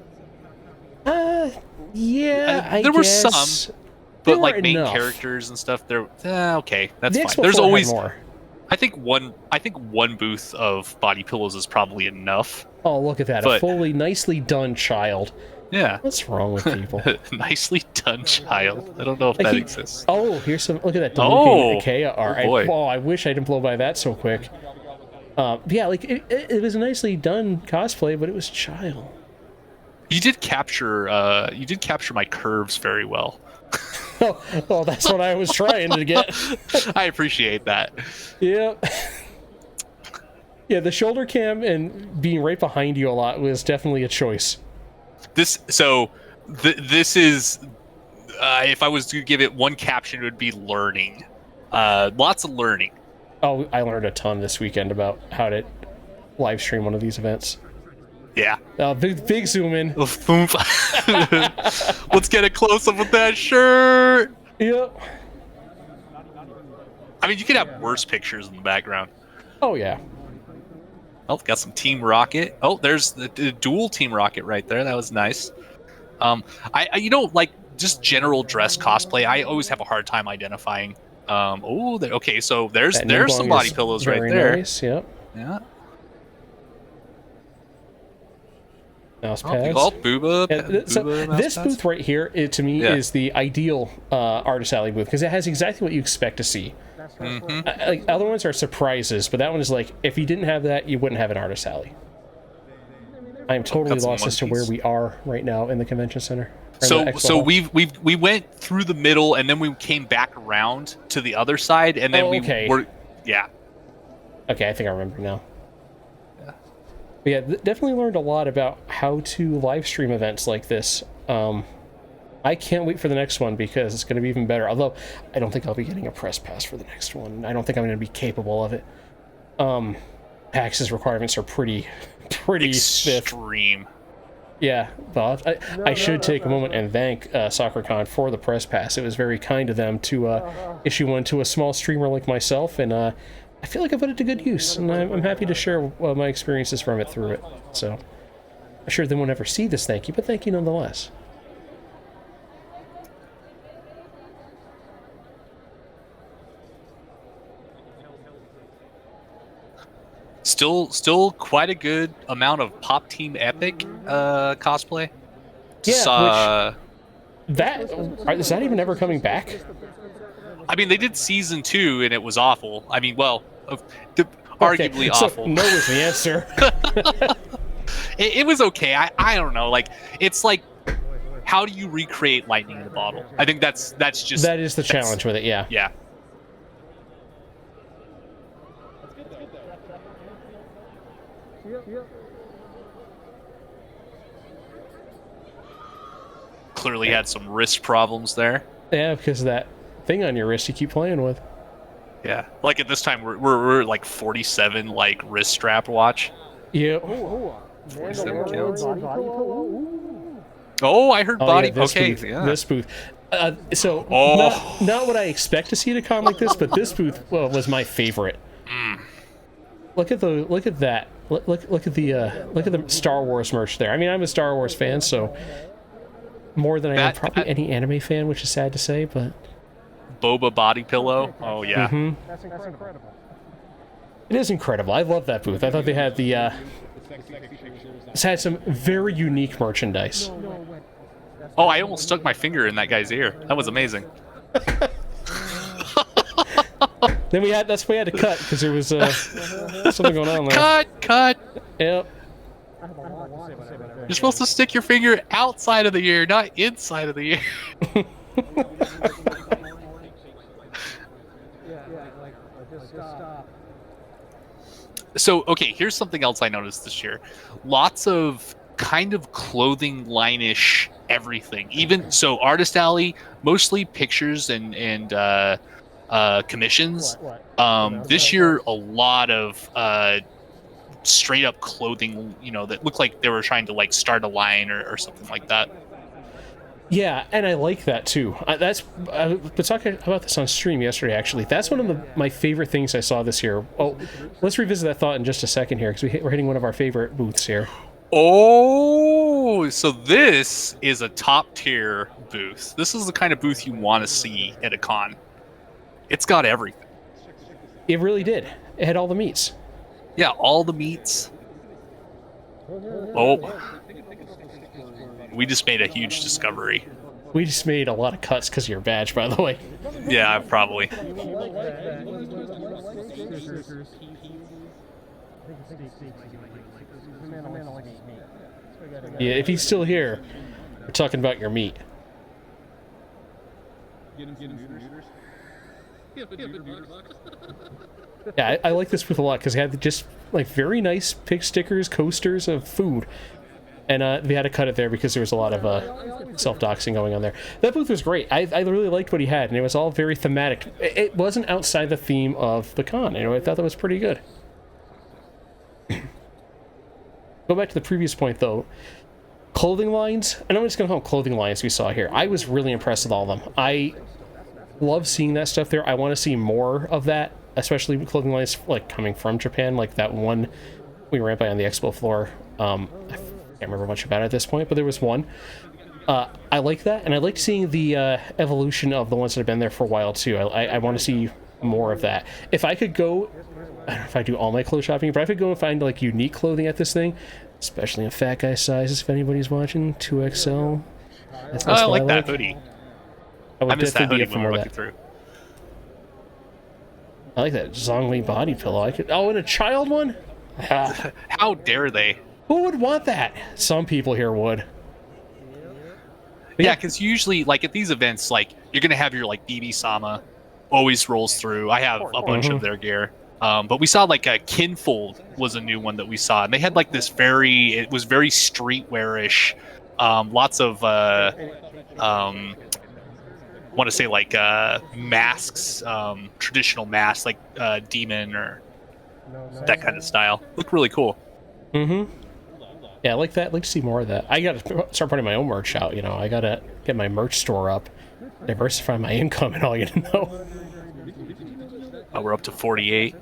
Yeah, there were were some, but like main characters and stuff. Okay, that's fine. There's always more. I think one booth of body pillows is probably enough. Oh, look at that! A fully nicely done child. Yeah. What's wrong with people? Nicely done child. I don't know if that exists. Oh, here's some. Look at that. Ikea art. Oh boy. I wish I didn't blow by that so quick. Yeah, like it was a nicely done cosplay, but it was child. You did capture my curves very well. Oh, that's what I was trying to get. I appreciate that. Yeah. Yeah, the shoulder cam and being right behind you a lot was definitely a choice. This is if I was to give it one caption, it would be learning. Lots of learning. Oh, I learned a ton this weekend about how to live stream one of these events. Yeah. Big zoom in. Let's get a close up with that shirt. Yep. I mean, you could have worse pictures in the background. Oh yeah. Oh, got some Team Rocket. Oh, there's the dual Team Rocket right there. That was nice. I like just general dress cosplay. I always have a hard time identifying. Okay, so there's some body pillows right there. Nice. Yep. Yeah. Mouse pads. Booba. Yeah, so this booth right here, to me, is the ideal Artist Alley booth because it has exactly what you expect to see. Like other ones are surprises, but that one is like if you didn't have that, you wouldn't have an Artist Alley. I am totally lost as to where we are right now in the convention center. So we went through the middle and then we came back around to the other side and then Okay, I think I remember now. Yeah, definitely learned a lot about how to live stream events like this. I can't wait for the next one because it's going to be even better. Although I don't think I'll be getting a press pass for the next one. I don't think I'm going to be capable of it. PAX's requirements are pretty stiff. Extreme. Yeah, but I should take a moment and thank Sakuracon for the press pass. It was very kind of them to issue one to a small streamer like myself, and I feel like I put it to good use, and I'm happy to share my experiences from it through it. So I'm sure they won't ever see this thank you, but thank you nonetheless. Still quite a good amount of Pop Team Epic cosplay. Yeah, is that even ever coming back? I mean, they did season 2 and it was awful. I mean, well, arguably so awful. No is the answer. It was okay. I don't know. Like, it's like, how do you recreate lightning in a bottle? I think that's just that is the challenge with it. Yeah. Yeah. Clearly had some wrist problems there. Yeah, because of that thing on your wrist you keep playing with. Yeah, like at this time we're like 47 like wrist strap watch. Yeah. 47 counts. Oh, I heard body. Yeah, okay, booth, yeah. This booth. Not what I expect to see at a con like this, but this booth was my favorite. Look at that. Look at the Star Wars merch there. I mean, I'm a Star Wars fan, so more than I am probably any anime fan, which is sad to say, but Boba body pillow. Oh yeah. That's incredible. It is incredible. I love that booth. I thought they had it's had some very unique merchandise. Oh, I almost stuck my finger in that guy's ear. That was amazing. Then that's why we had to cut because there was something going on there. Cut. Yep. You're supposed to stick your finger outside of the ear, not inside of the ear. So, okay, here's something else I noticed this year. Lots of kind of clothing line-ish everything. Even so, Artist Alley, mostly pictures and commissions. This year, a lot of straight up clothing, that looked like they were trying to like start a line or something like that. Yeah, and I like that too. I was talking about this on stream yesterday, actually. That's one of my favorite things I saw this year. Oh, let's revisit that thought in just a second here, because we're hitting one of our favorite booths here. Oh, so this is a top tier booth. This is the kind of booth you want to see at a con. It's got everything. It really did. It had all the meats. Yeah, all the meats. Oh. We just made a huge discovery. We just made a lot of cuts because of your badge, by the way. Yeah, probably. Yeah, if he's still here, we're talking about your meat. Yeah, I like this booth a lot because it had just like very nice pick stickers, coasters of food. And they had to cut it there because there was a lot of self-doxing going on there. That booth was great. I really liked what he had, and it was all very thematic. It wasn't outside the theme of the con. I thought that was pretty good. Go back to the previous point, though. Clothing lines, and I'm just going to call them clothing lines we saw here. I was really impressed with all of them. I love seeing that stuff there. I want to see more of that, especially clothing lines like coming from Japan, like that one we ran by on the expo floor. I can't remember much about it at this point, but there was one. I like that, and I like seeing the evolution of the ones that have been there for a while too. I want to see more of that. If I could go, I don't know if I do all my clothes shopping, but if I could go and find like unique clothing at this thing, especially in fat guy sizes, if anybody's watching, 2XL. That's I like that hoodie. I missed that hoodie when we were looking through. I like that Zhongli body pillow. And a child one? How dare they? Who would want that? Some people here would. Yeah, because usually, like, at these events, like, you're going to have your, like, BB Sama always rolls through. I have a bunch of their gear. But we saw, like, a Kinfold was a new one that we saw. And they had, like, it was very streetwear-ish Lots of want to say like masks, traditional masks like demon or that kind of style. Look really cool. Mm-hmm. Yeah, I like that. I'd like to see more of that. I gotta start putting my own merch out, you know. I gotta get my merch store up, diversify my income and all, you know. We're up to 48.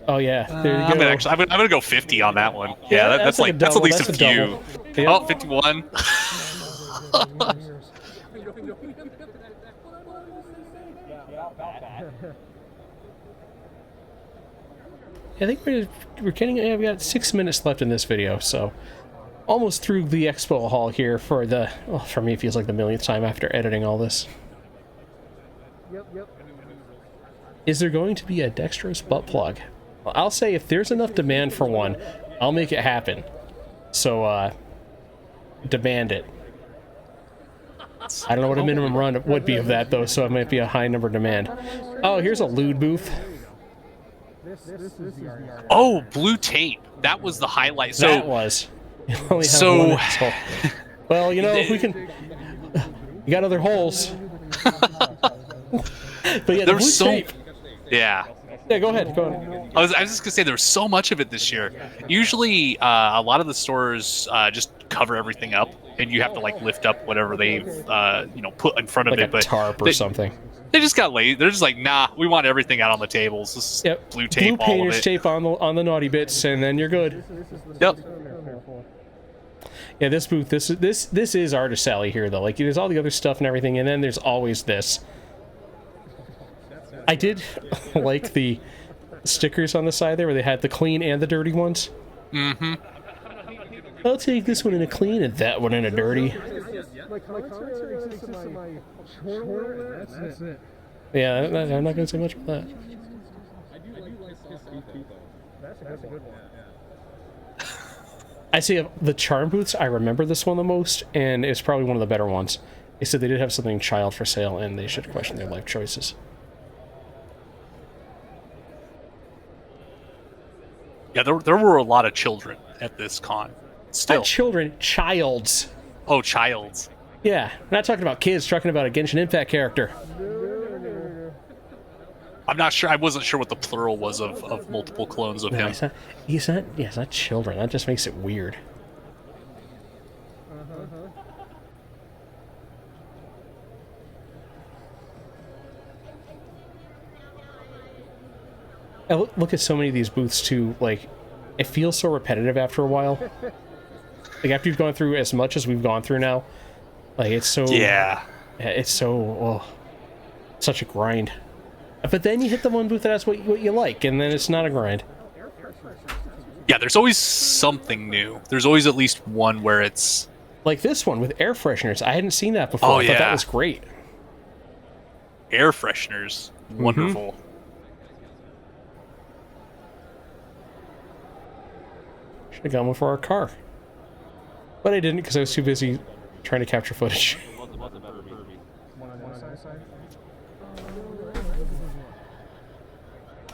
Oh yeah, there you go. I'm gonna go 50 on that one. Yeah, that's at least a few. Yep. Oh, 51. I think we're getting. Yeah, we got 6 minutes left in this video, so almost through the expo hall here for the. Well, for me, it feels like the millionth time after editing all this. Yep. Is there going to be a Dextrose butt plug? Well, I'll say if there's enough demand for one, I'll make it happen. So, demand it. I don't know what a minimum run would be of that, though, so it might be a high number demand. Oh, here's a lewd booth. Oh, blue tape. That was the highlight. So that was. You only have one asshole. Well, you know, if we can. You got other holes. But yeah, the blue tape. Yeah. Yeah, go ahead. Go ahead. I was just gonna say there was so much of it this year. Usually, a lot of the stores just cover everything up, and you have to like lift up whatever they've put in front of like it. But tarp or something. They just got lazy. They're just like, nah, we want everything out on the tables. This is blue tape, blue all of painter's it. tape on the naughty bits, and then you're good. Yep. Yeah, this booth, this is Artist Alley here though. Like, there's all the other stuff and everything, and then there's always this. I did like the stickers on the side there where they had the clean and the dirty ones. Mm-hmm. I'll take this one in a clean and that one in a dirty. Yeah, I'm not going to say much about that. That's a good one. I see the charm booths. I remember this one the most, and it's probably one of the better ones. They said they did have something child for sale, and they should question their life choices. Yeah, there were a lot of children at this con. Still. Not children, childs. Oh, childs. Yeah, we're not talking about kids, talking about a Genshin Impact character. I'm not sure. I wasn't sure what the plural was of multiple clones of him. He's not children. That just makes it weird. I look at so many of these booths too, like, it feels so repetitive after a while. Like, after you've gone through as much as we've gone through now, like, it's so... Yeah. It's so... such a grind. But then you hit the one booth that has what you like, and then it's not a grind. Yeah, there's always something new. There's always at least one where it's... Like this one with air fresheners. I hadn't seen that before. Oh, I thought yeah. that was great. Air fresheners. Wonderful. Should have gone one for our car. But I didn't because I was too busy trying to capture footage.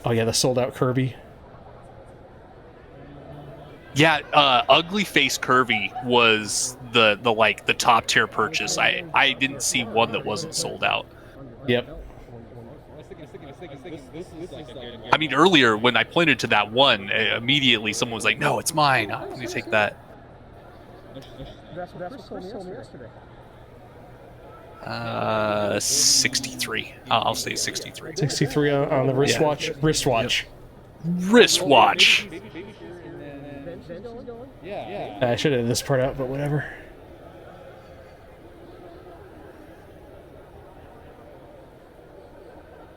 Oh yeah, the sold out Kirby. Yeah, Ugly Face Kirby was the top tier purchase. I didn't see one that wasn't sold out. Yep. I mean, earlier when I pointed to that one, immediately someone was like, "No, it's mine. Let me take that." That's what Chris told me yesterday. 63. I'll say 63. 63 on the wristwatch. Yeah. Wristwatch. Wristwatch. I should have this part out, but whatever.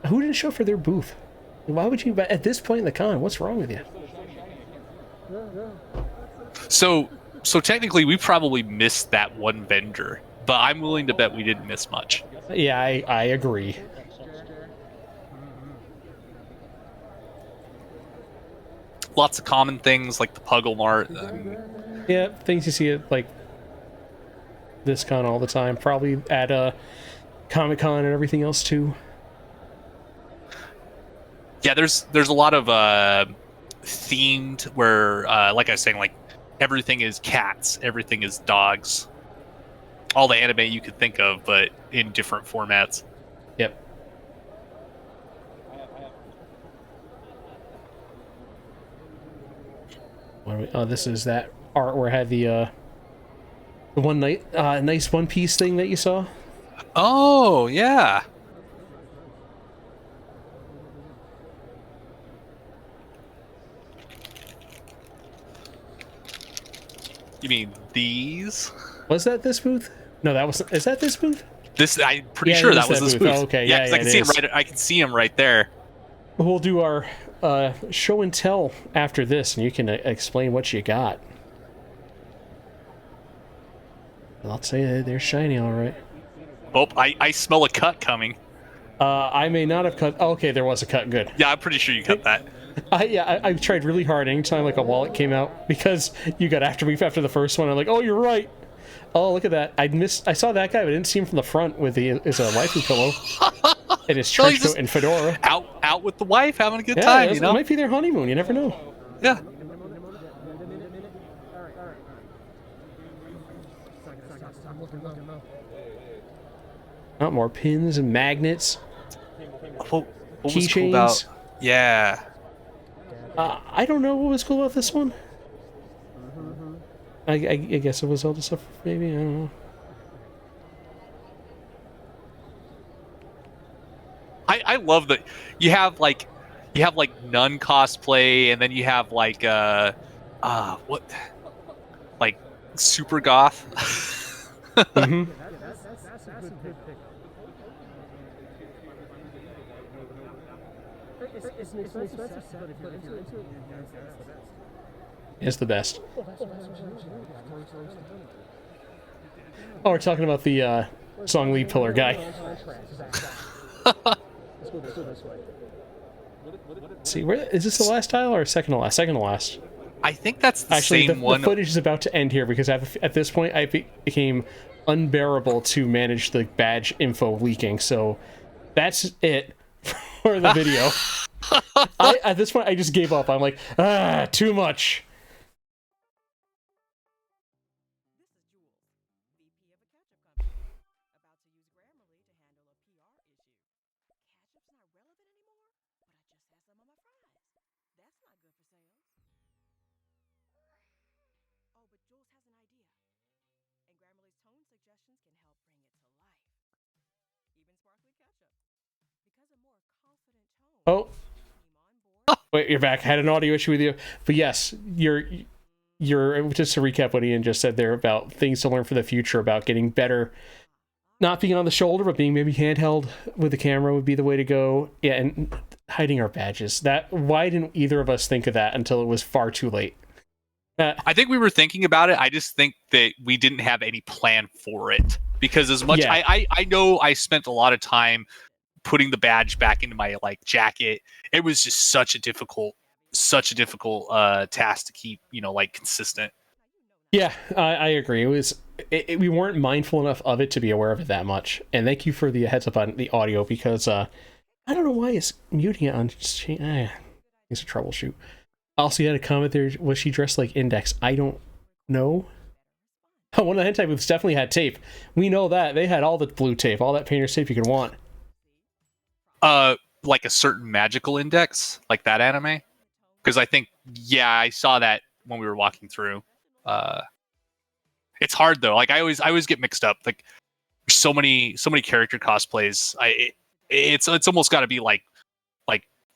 Who didn't show for their booth? Why would you, at this point in the con, what's wrong with you? So technically, we probably missed that one vendor, but I'm willing to bet we didn't miss much. Yeah, I agree. Lots of common things like the Puggle Mart. Yeah, things you see at like this con all the time. Probably at Comic-Con and everything else too. Yeah, there's a lot of themed where, like I was saying, like everything is cats, everything is dogs, all the anime you could think of, but in different formats. Yep. What are we, oh, this is that art where I had the one night nice One Piece thing that you saw. Oh yeah. You mean these? Was that this booth? No, that was. Is that this booth? This, I'm pretty Yeah, sure it that is was that this booth. booth. Oh, okay, Yeah, yeah, 'cause I can it see is. him right. I can see him right there. We'll do our show and tell after this, and you can explain what you got. I'll say they're shiny, all right. Oh, I smell a cut coming. I may not have cut. Oh, okay, there was a cut. Good. Yeah, I'm pretty sure you cut that. I tried really hard anytime like a wallet came out because you got after me after the first one. I'm like, oh, you're right. Oh, look at that. I saw that guy, but I didn't see him from the front with his waifu pillow and his trench coat and fedora. Out with the wife, having a good Yeah, time. it might be their honeymoon. You never know. Yeah. Not more pins and magnets. What was cool about? Yeah. I don't know what was cool about this one. I guess it was all the stuff. Maybe I don't know. I love that you have like nun cosplay, and then you have like what, like super goth. Mm-hmm. It's the best. Oh, we're talking about the song lead pillar guy. See, where is this the last tile or second to last? Second to last. I think that's the Actually, same one. The footage is about to end here because at this point I became unbearable to manage the badge info leaking. So that's it for the video. At this point, I just gave up. I'm like, too much. Oh, wait, you're back. I had an audio issue with you, but yes, you're just to recap what Ian just said there about things to learn for the future about getting better, not being on the shoulder, but being maybe handheld with the camera would be the way to go. Yeah, and hiding our badges. Why didn't either of us think of that until it was far too late? I think we were thinking about it. I just think that we didn't have any plan for it because as much I know I spent a lot of time putting the badge back into my like jacket. It was just such a difficult task to keep, like consistent. Yeah, I agree. We weren't mindful enough of it to be aware of it that much. And thank you for the heads up on the audio because I don't know why it's muting it on. It's a troubleshoot. Also, you had a comment there. Was she dressed like Index? I don't know. One of the hentai booths definitely had tape. We know that they had all the blue tape, all that painter's tape you could want. Like a certain magical index, like that anime, because I think I saw that when we were walking through. It's hard though. Like I always get mixed up. Like so many character cosplays. It's almost got to be like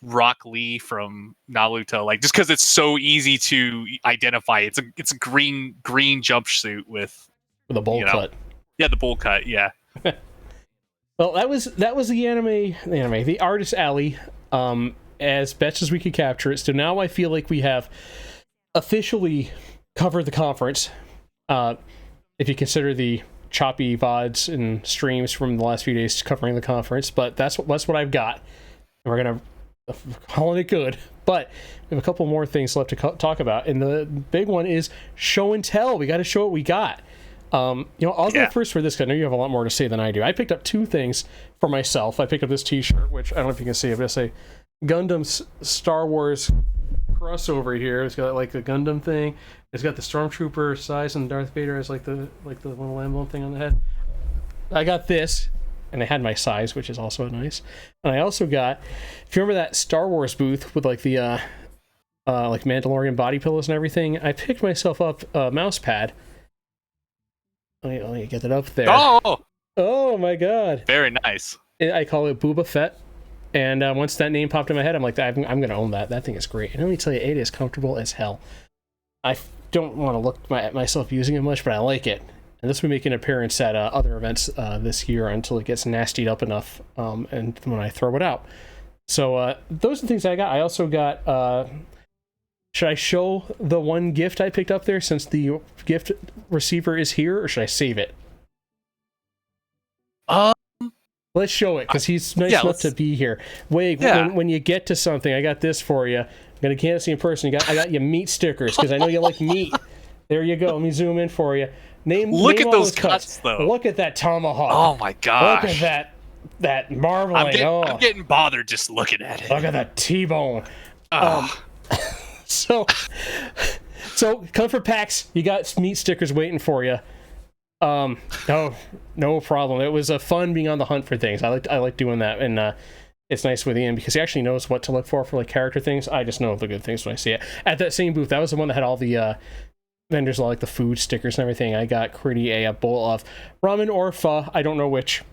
Rock Lee from Naruto. Like just because it's so easy to identify. It's a green jumpsuit with a bowl cut. Yeah, the bowl cut. Yeah. Well, that was the anime, the Artist Alley, as best as we could capture it. So now I feel like we have officially covered the conference. If you consider the choppy VODs and streams from the last few days covering the conference, but that's what I've got. And we're gonna call it good. But we have a couple more things left to talk about, and the big one is show and tell. We got to show what we got. I'll go first for this because I know you have a lot more to say than I do. I picked up two things for myself. I picked up this t-shirt, which I don't know if you can see. I'm going to say Gundam's Star Wars crossover here. It's got like the Gundam thing. It's got the Stormtrooper size, and Darth Vader has like the little emblem thing on the head. I got this, and I had my size, which is also nice. And I also got, if you remember that Star Wars booth with like the like Mandalorian body pillows and everything, I picked myself up a mouse pad. Let me get that up there. Oh my god! Very nice. I call it Boba Fett. And once that name popped in my head, I'm like, I'm going to own that. That thing is great. And let me tell you, it is comfortable as hell. I don't want to look at myself using it much, but I like it. And this will make an appearance at other events this year until it gets nastied up enough, and when I throw it out. So those are the things I got. I also got... should I show the one gift I picked up there since the gift receiver is here, or should I save it? Let's show it, because he's nice enough to be here. Wait, when you get to something, I got this for you. I'm going to can't see in person. I got you meat stickers, because I know you like meat. There you go. Let me zoom in for you. Look at those cuts, though. Look at that tomahawk. Oh, my gosh. Look at that marbling. I'm getting bothered just looking at it. Look at that T-bone. So comfort packs, you got meat stickers waiting for you. No problem. It was fun being on the hunt for things. I like doing that, and it's nice with Ian because he actually knows what to look for like character things. I just know the good things when I see it. At that same booth, that was the one that had all the vendors, all like the food stickers and everything. I got Critty a bowl of ramen or pho. I don't know which,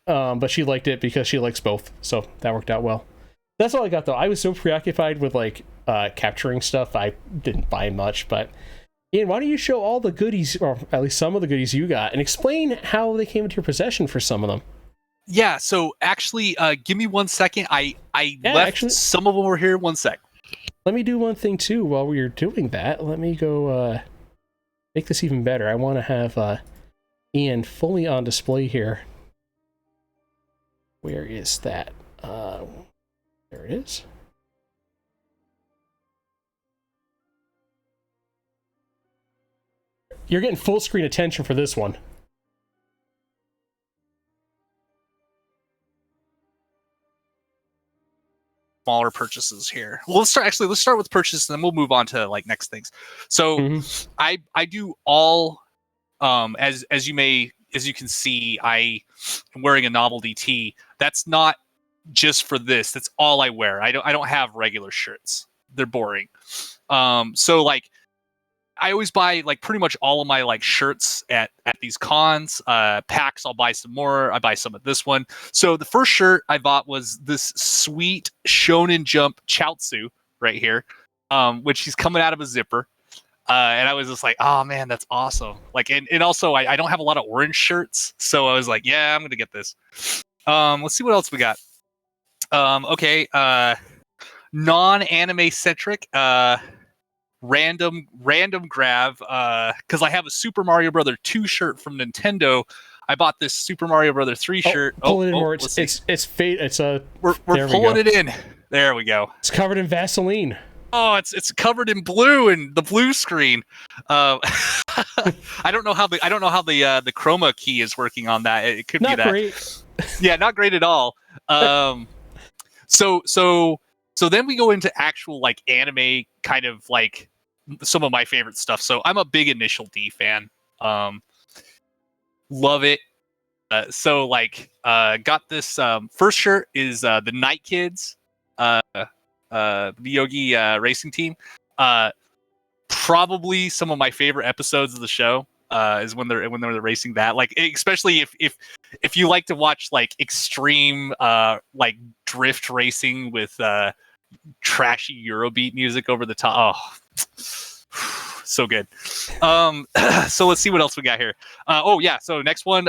but she liked it because she likes both, so that worked out well. That's all I got though. I was so preoccupied with like capturing stuff, I didn't buy much, but. Ian, why don't you show all the goodies, or at least some of the goodies you got, and explain how they came into your possession for some of them? Yeah, so actually, give me 1 second. I left some of them were here. 1 sec. Let me do one thing, too, while we're doing that. Let me go make this even better. I want to have Ian fully on display here. Where is that? There it is. You're getting full screen attention for this one. Smaller purchases here. Well, let's start with purchases, and then we'll move on to like next things. So I do all as you can see, I am wearing a novelty tee. That's not just for this. That's all I wear. I don't have regular shirts. They're boring. So like I always buy like pretty much all of my like shirts at these cons. Packs, I'll buy some more. I buy some at this one. So the first shirt I bought was this sweet Shonen Jump Chaozu right here, which he's coming out of a zipper. And I was just like, oh man, that's awesome. Like, and also I don't have a lot of orange shirts, so I was like, yeah, I'm gonna get this. Let's see what else we got. Okay, non-anime centric. Random grab, because I have a Super Mario Brother 2 shirt from Nintendo. I bought this Super Mario Brother 3 shirt. Pull it in more. It's fate. It's a. We're pulling it in. There we go. It's covered in Vaseline. Oh, it's covered in blue and the blue screen. I don't know how the chroma key is working on that. It could be that. Not great. Yeah, not great at all. So then we go into actual like anime kind of like some of my favorite stuff. So I'm a big Initial D fan. Love it. So like got this first shirt is the Night Kids Yogi racing team. Probably some of my favorite episodes of the show is when they're racing that. Like especially if you like to watch like extreme like drift racing with trashy Eurobeat music over the top. Oh, so good. So let's see what else we got here. Oh yeah. So next one,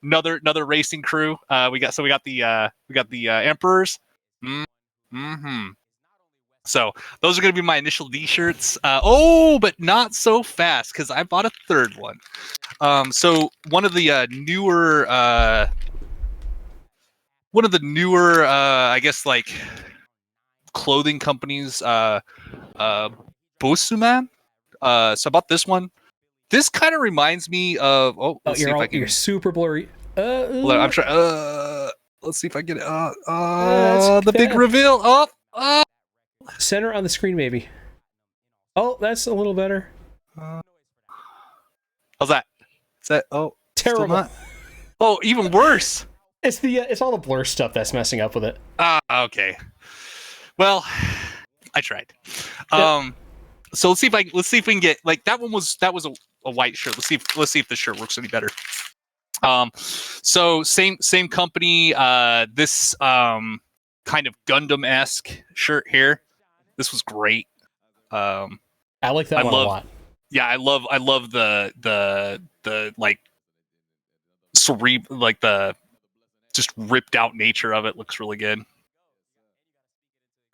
another racing crew. We got the Emperors. So those are going to be my Initial D shirts. But not so fast because I bought a third one. So one of the newer, I guess like clothing companies, Bosuman. So I bought this one. This kind of reminds me of. You're super blurry. I'm trying. Let's see if I get it. The big reveal. Center on the screen, maybe. Oh, that's a little better. How's that? Is that Terrible. Still not? Oh, even worse. It's all the blur stuff that's messing up with it. Okay. Well, I tried. Yep. So let's see if we can get like that was a white shirt. Let's see if the shirt works any better. So same company. This kind of Gundam-esque shirt here. This was great. I like that one a lot. Yeah, I love the like like the just ripped out nature of it. Looks really good.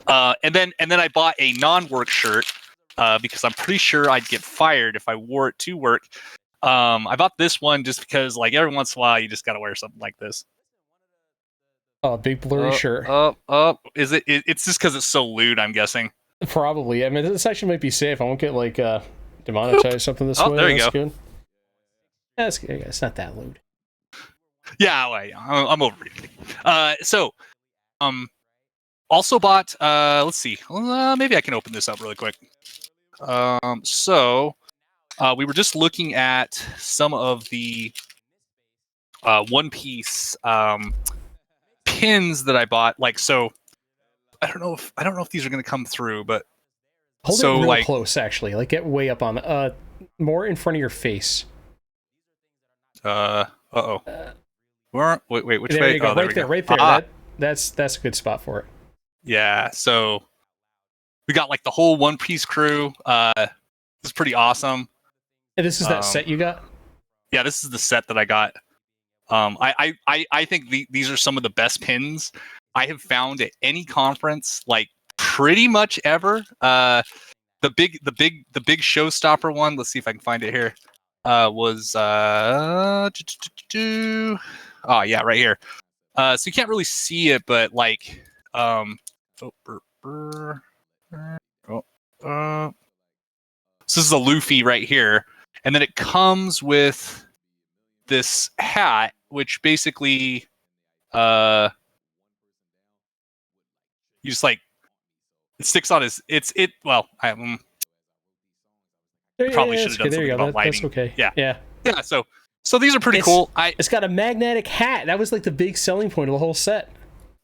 And then I bought a non-work shirt because I'm pretty sure I'd get fired if I wore it to work. I bought this one just because, like, every once in a while you just gotta wear something like this. Oh, big blurry shirt. Is it? It's just because it's so lewd, I'm guessing. Probably. I mean, this actually might be safe. I won't get like demonetized something this way. There you That's go. Good. That's good. It's not that lewd. Yeah, I'm over it. Also bought. Let's see. Maybe I can open this up really quick. We were just looking at some of the One Piece pins that I bought. Like, so I don't know if these are going to come through, but hold it real close. Actually, like get way up on more in front of your face. Wait, which there way? You go. Right there. That's a good spot for it. Yeah. So we got like the whole One Piece crew. It's pretty awesome. And this is that set you got? Yeah, this is the set that I got. I think these are some of the best pins I have found at any conference, like pretty much ever. The big showstopper one. Let's see if I can find it here. Was oh yeah, right here. So you can't really see it, but like so this is a Luffy right here, and then it comes with this hat, which basically you just like it sticks on his well I probably should have done something about lighting. That's okay. Yeah. So these are pretty cool. It's got a magnetic hat. That was like the big selling point of the whole set.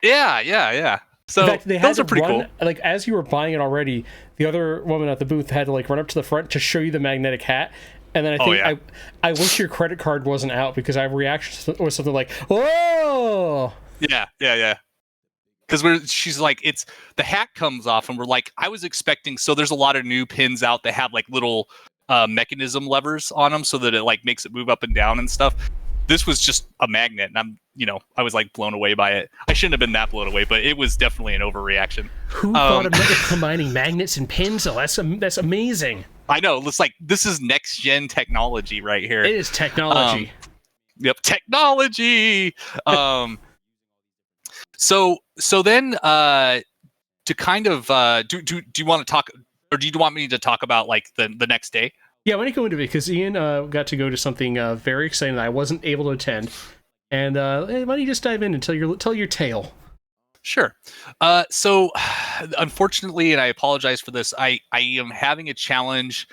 Yeah. So in fact, those are pretty cool. Like as you were buying it already, the other woman at the booth had to like run up to the front to show you the magnetic hat. And then I think I wish your credit card wasn't out because I reaction was something like, "Whoa!" Yeah. Because she's like, it's the hat comes off, and we're like, I was expecting. So there's a lot of new pins out that have like little mechanism levers on them, so that it like makes it move up and down and stuff. This was just a magnet, and I was like blown away by it. I shouldn't have been that blown away, but it was definitely an overreaction. Who thought of combining magnets and pins? Oh, that's amazing. I know. It's like this is next gen technology right here. It is technology. Yep, technology. So then to kind of do you want to talk, or do you want me to talk about like the next day? Yeah, I want to go into it because Ian got to go to something very exciting that I wasn't able to attend. And why don't you just dive in and tell your tale? Sure. So unfortunately, and I apologize for this, I am having a challenge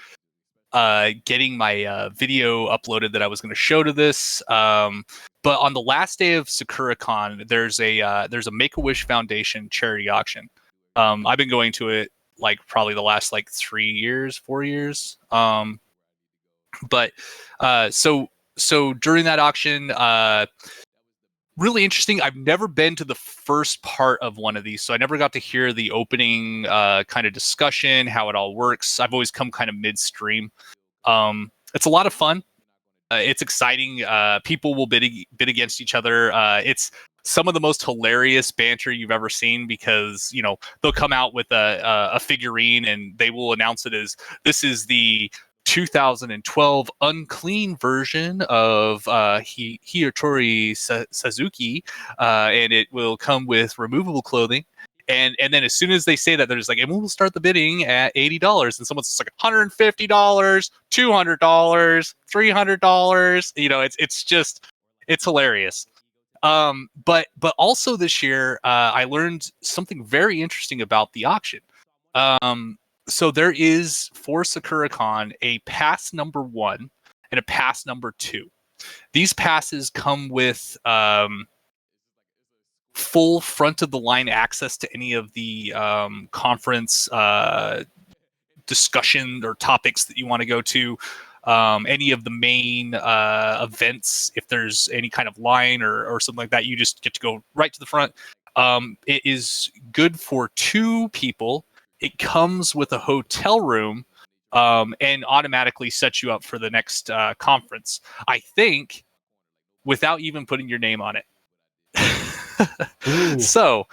getting my video uploaded that I was going to show to this. But on the last day of Sakuracon, there's a Make-A-Wish Foundation charity auction. I've been going to it like probably the last like 4 years. But so during that auction, really interesting. I've never been to the first part of one of these, so I never got to hear the opening kind of discussion, how it all works. I've always come kind of midstream. It's a lot of fun. It's exciting. People will bid against each other. It's some of the most hilarious banter you've ever seen because they'll come out with a figurine and they will announce it as this is the 2012 unclean version of Hiyotori Suzuki, and it will come with removable clothing. And then as soon as they say that, they're just like, and we'll start the bidding at $80. And someone's like $150, $200, $300. It's hilarious. But also this year, I learned something very interesting about the auction. So there is for Sakuracon a pass number 1 and a pass number 2. These passes come with full front of the line access to any of the conference discussion or topics that you want to go to, any of the main events. If there's any kind of line or something like that, you just get to go right to the front. It is good for 2 people. It comes with a hotel room and automatically sets you up for the next conference, I think, without even putting your name on it. So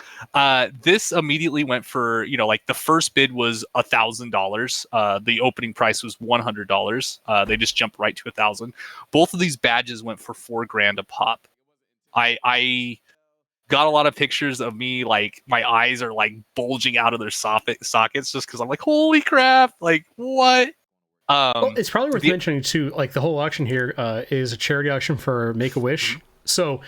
this immediately went for, like the first bid was $1,000. The opening price was $100. They just jumped right to 1,000. Both of these badges went for $4,000 a pop. I got a lot of pictures of me, like my eyes are like bulging out of their sockets just because I'm like, holy crap, like what? Well, it's probably worth mentioning too, like the whole auction here is a charity auction for Make-A-Wish. So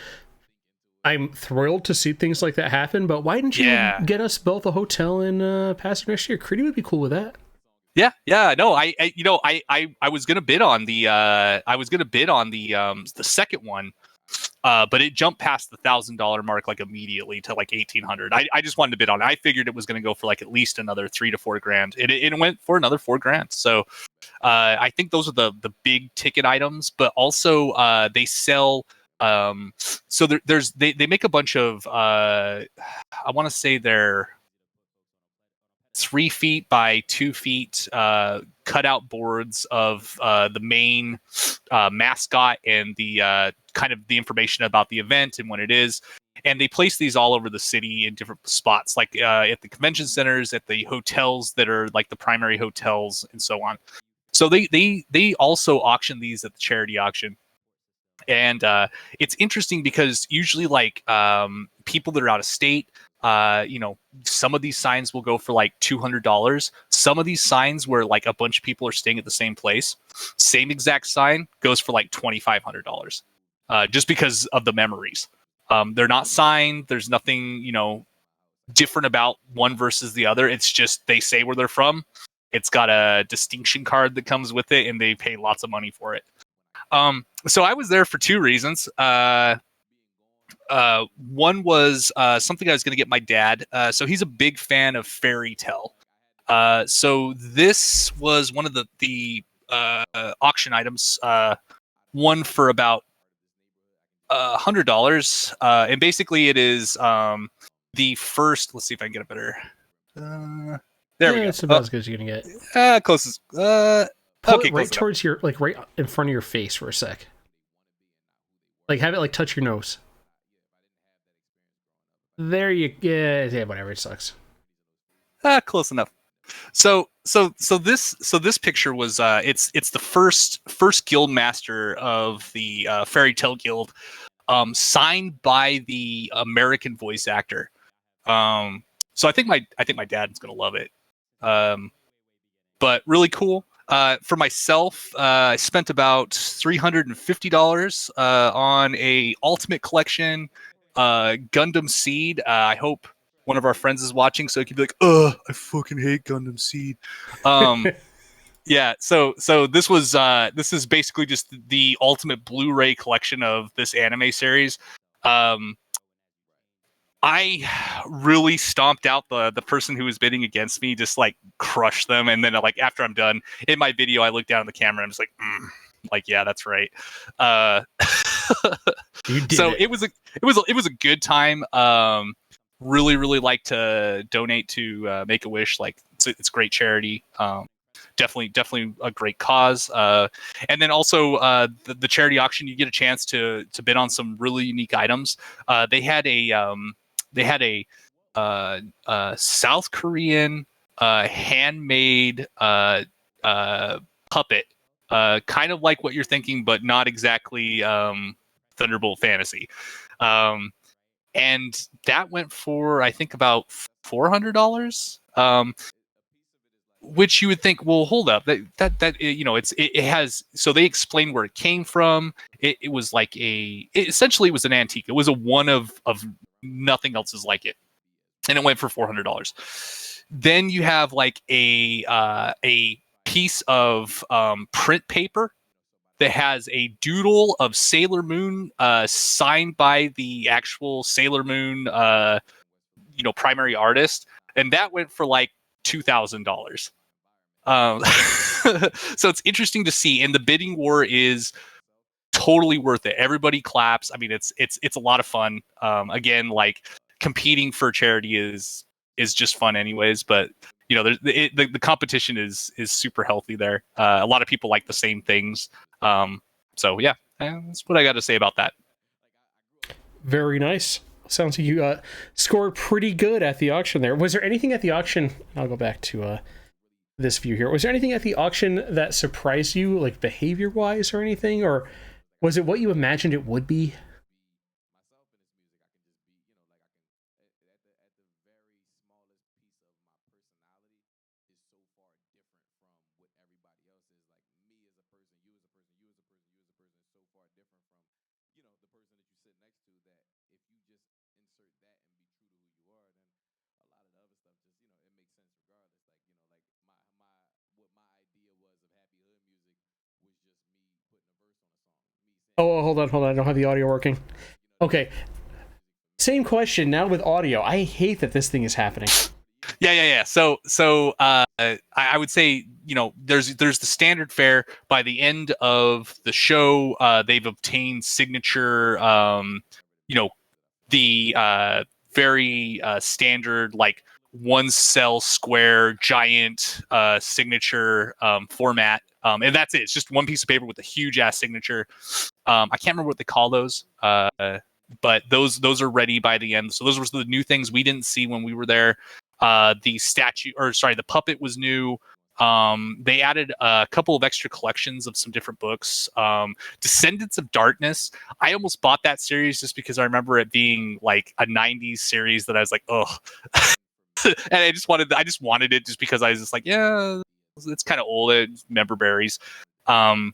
I'm thrilled to see things like that happen, but why didn't you get us both a hotel and pass for next year? Creedy would be cool with that. Yeah. No, I was gonna bid on the the second one, but it jumped past the $1,000 mark like immediately to like $1,800. I just wanted to bid on it. I figured it was gonna go for like at least another $3,000 to $4,000. It went for another $4,000. So I think those are the big ticket items, but also they sell. So they make a bunch of I want to say they're 3 feet by 2 feet cutout boards of the main mascot and the kind of the information about the event and when it is. And they place these all over the city in different spots, like at the convention centers, at the hotels that are like the primary hotels, and so on. So they also auction these at the charity auction. And it's interesting because usually like people that are out of state, some of these signs will go for like $200. Some of these signs where like a bunch of people are staying at the same place, same exact sign goes for like $2,500, just because of the memories. They're not signed. There's nothing, different about one versus the other. It's just they say where they're from. It's got a distinction card that comes with it, and they pay lots of money for it. So I was there for 2 reasons. One was something I was going to get my dad. So he's a big fan of Fairy Tale. So this was one of the auction items. One for about $100. And basically it is the first. Let's see if I can get a better. There we go. It's about as good as you're gonna get. Closest. Okay, right towards your, like right in front of your face for a sec. Like have it like touch your nose. There you yeah, whatever, it sucks. Close enough. So this picture was it's the first guild master of the Fairy Tale Guild, signed by the American voice actor. So I think my dad's gonna love it. But really cool. For myself, I spent about $350 on a Ultimate Collection Gundam Seed. I hope one of our friends is watching, so he could be like, "Ugh, I fucking hate Gundam Seed." Yeah. So this is basically just the ultimate Blu-ray collection of this anime series. I really stomped out the person who was bidding against me, just like crushed them, and then like after I'm done in my video, I look down at the camera and I'm just like, yeah, that's right. You did so it. it was a good time. Really like to donate to Make-A-Wish. Like it's great charity. Definitely a great cause. And then also the charity auction, you get a chance to bid on some really unique items. They had a South Korean handmade puppet, kind of like what you're thinking, but not exactly Thunderbolt Fantasy. And that went for, I think, about $400. Which you would think, well, hold up, that it has. So they explain where it came from. It was like essentially it was an antique. It was a one of nothing else is like it, and it went for $400. Then you have like a piece of print paper that has a doodle of Sailor Moon signed by the actual Sailor Moon primary artist, and that went for like $2,000. So it's interesting to see, and the bidding war is totally worth it. Everybody claps. I mean, it's a lot of fun. Again, like competing for charity is just fun anyways, but the competition is super healthy there. A lot of people like the same things. So yeah, that's what I got to say about that. Very nice. Sounds like you scored pretty good at the auction there. Was there anything at the auction? I'll go back to this view here. Was there anything at the auction that surprised you, like behavior-wise or anything? Or was it what you imagined it would be? Oh, hold on. I don't have the audio working. Okay. Same question now with audio. I hate that this thing is happening. Yeah. So I would say, there's the standard fare. By the end of the show, they've obtained signature, the very standard, like 1 cell square giant signature format. And that's it. It's just one piece of paper with a huge ass signature. I can't remember what they call those. But those are ready by the end. So those were the new things we didn't see when we were there. The puppet was new. They added a couple of extra collections of some different books. Descendants of Darkness. I almost bought that series just because I remember it being like a 90s series that I was like, oh. And I just wanted it just because I was just like, yeah, it's kind of old. Member berries. And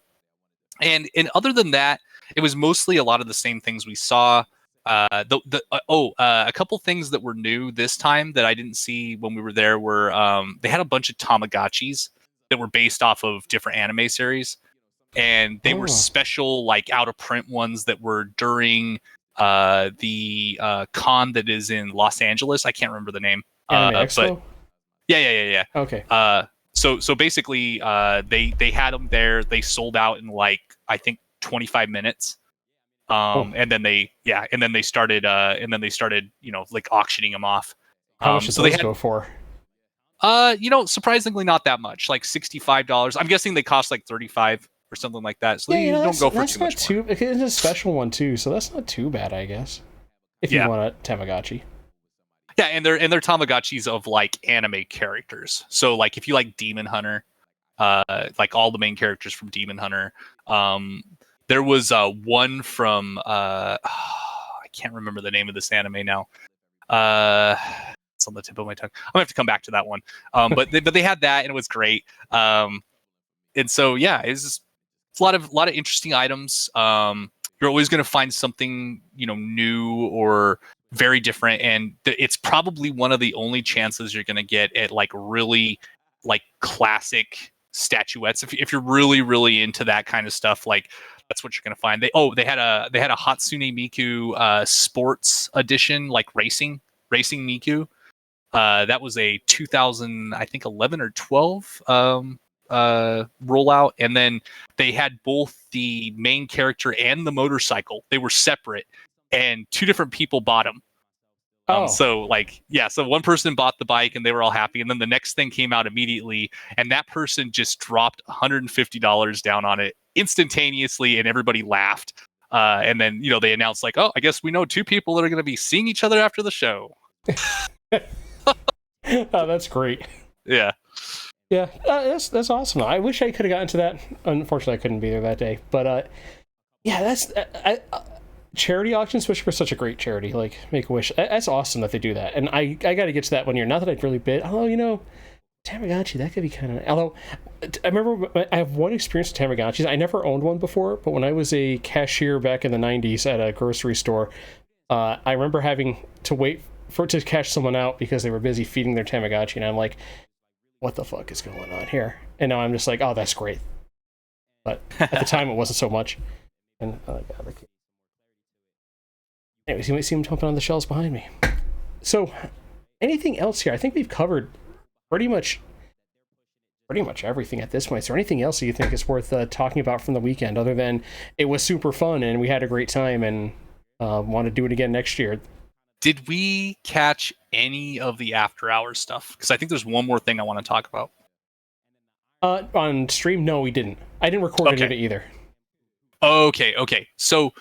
other than that, it was mostly a lot of the same things we saw. A couple things that were new this time that I didn't see when we were there were they had a bunch of Tamagotchis that were based off of different anime series, and they were special, like out of print ones that were during the con that is in Los Angeles. I can't remember the name. Anime Expo? But yeah. Okay. So basically, they had them there. They sold out in like I think 25 minutes. And then they started like auctioning them off. How much did those go for? Surprisingly not that much, like $65. I'm guessing they cost like $35 or something like that. So you don't go for too much more. It's a special one too, so that's not too bad, I guess. If you want a Tamagotchi. Yeah, and they're Tamagotchis of like anime characters. So like if you like Demon Hunter, like all the main characters from Demon Hunter. There was one from I can't remember the name of this anime now. It's on the tip of my tongue. I'm gonna have to come back to that one. But they had that and it was great. And so yeah, it's a lot of interesting items. You're always gonna find something new or very different, and it's probably one of the only chances you're gonna get at like really like classic statuettes. If you're really into that kind of stuff, like that's what you're gonna find. They had a Hatsune Miku sports edition, like racing Miku. That was a 2011 or 12 rollout, and then they had both the main character and the motorcycle. They were separate, and two different people bought them. So one person bought the bike and they were all happy, and then the next thing came out immediately, and that person just dropped $150 down on it instantaneously, and everybody laughed. And then they announced like, oh, I guess we know two people that are going to be seeing each other after the show. Oh, that's great. Yeah. That's awesome. I wish I could have gotten to that. Unfortunately, I couldn't be there that day. But that's charity auctions, which are such a great charity, like Make-A-Wish. That's awesome that they do that, and I got to get to that one year. Not that I'd really bid, although Tamagotchi, that could be kind of. Although I remember I have one experience with Tamagotchis. I never owned one before, but when I was a cashier back in the '90s at a grocery store, I remember having to wait to catch someone out because they were busy feeding their Tamagotchi, and I'm like, what the fuck is going on here? And now I'm just like, oh, that's great. But at the time, it wasn't so much. And anyways, you might see him jumping on the shelves behind me. So, anything else here? I think we've covered pretty much everything at this point. Is there anything else that you think is worth talking about from the weekend, other than it was super fun and we had a great time and want to do it again next year? Did we catch any of the after hours stuff? Because I think there's one more thing I want to talk about. On stream, no, we didn't. I didn't record any of it either. Okay. So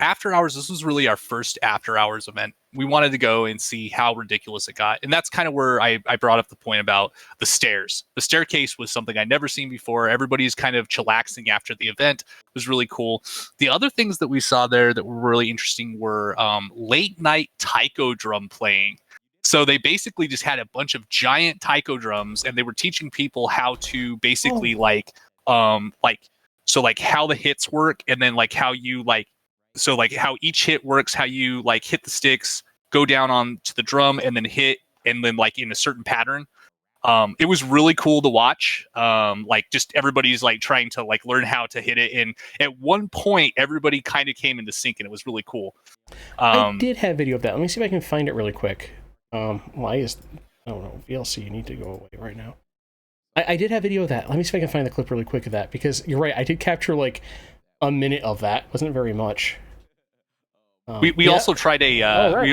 after hours, this was really our first after hours event. We wanted to go and see how ridiculous it got. And that's kind of where I brought up the point about the stairs. The staircase was something I'd never seen before. Everybody's kind of chillaxing after the event. It was really cool. The other things that we saw there that were really interesting were late night taiko drum playing. So they basically just had a bunch of giant taiko drums, and they were teaching people how to basically how the hits work, and then like how you how each hit works, how you like hit the sticks, go down on to the drum, and then hit, and then like in a certain pattern. It was really cool to watch. Just everybody's like trying to like learn how to hit it, and at one point everybody kind of came into sync, and it was really cool. I did have video of that. Let me see if I can find it really quick. Why is I don't know, VLC, you need to go away right now. I did have video of that. Let me see if I can find the clip really quick of that, because you're right, I did capture like a minute of that. Wasn't very much. We also tried we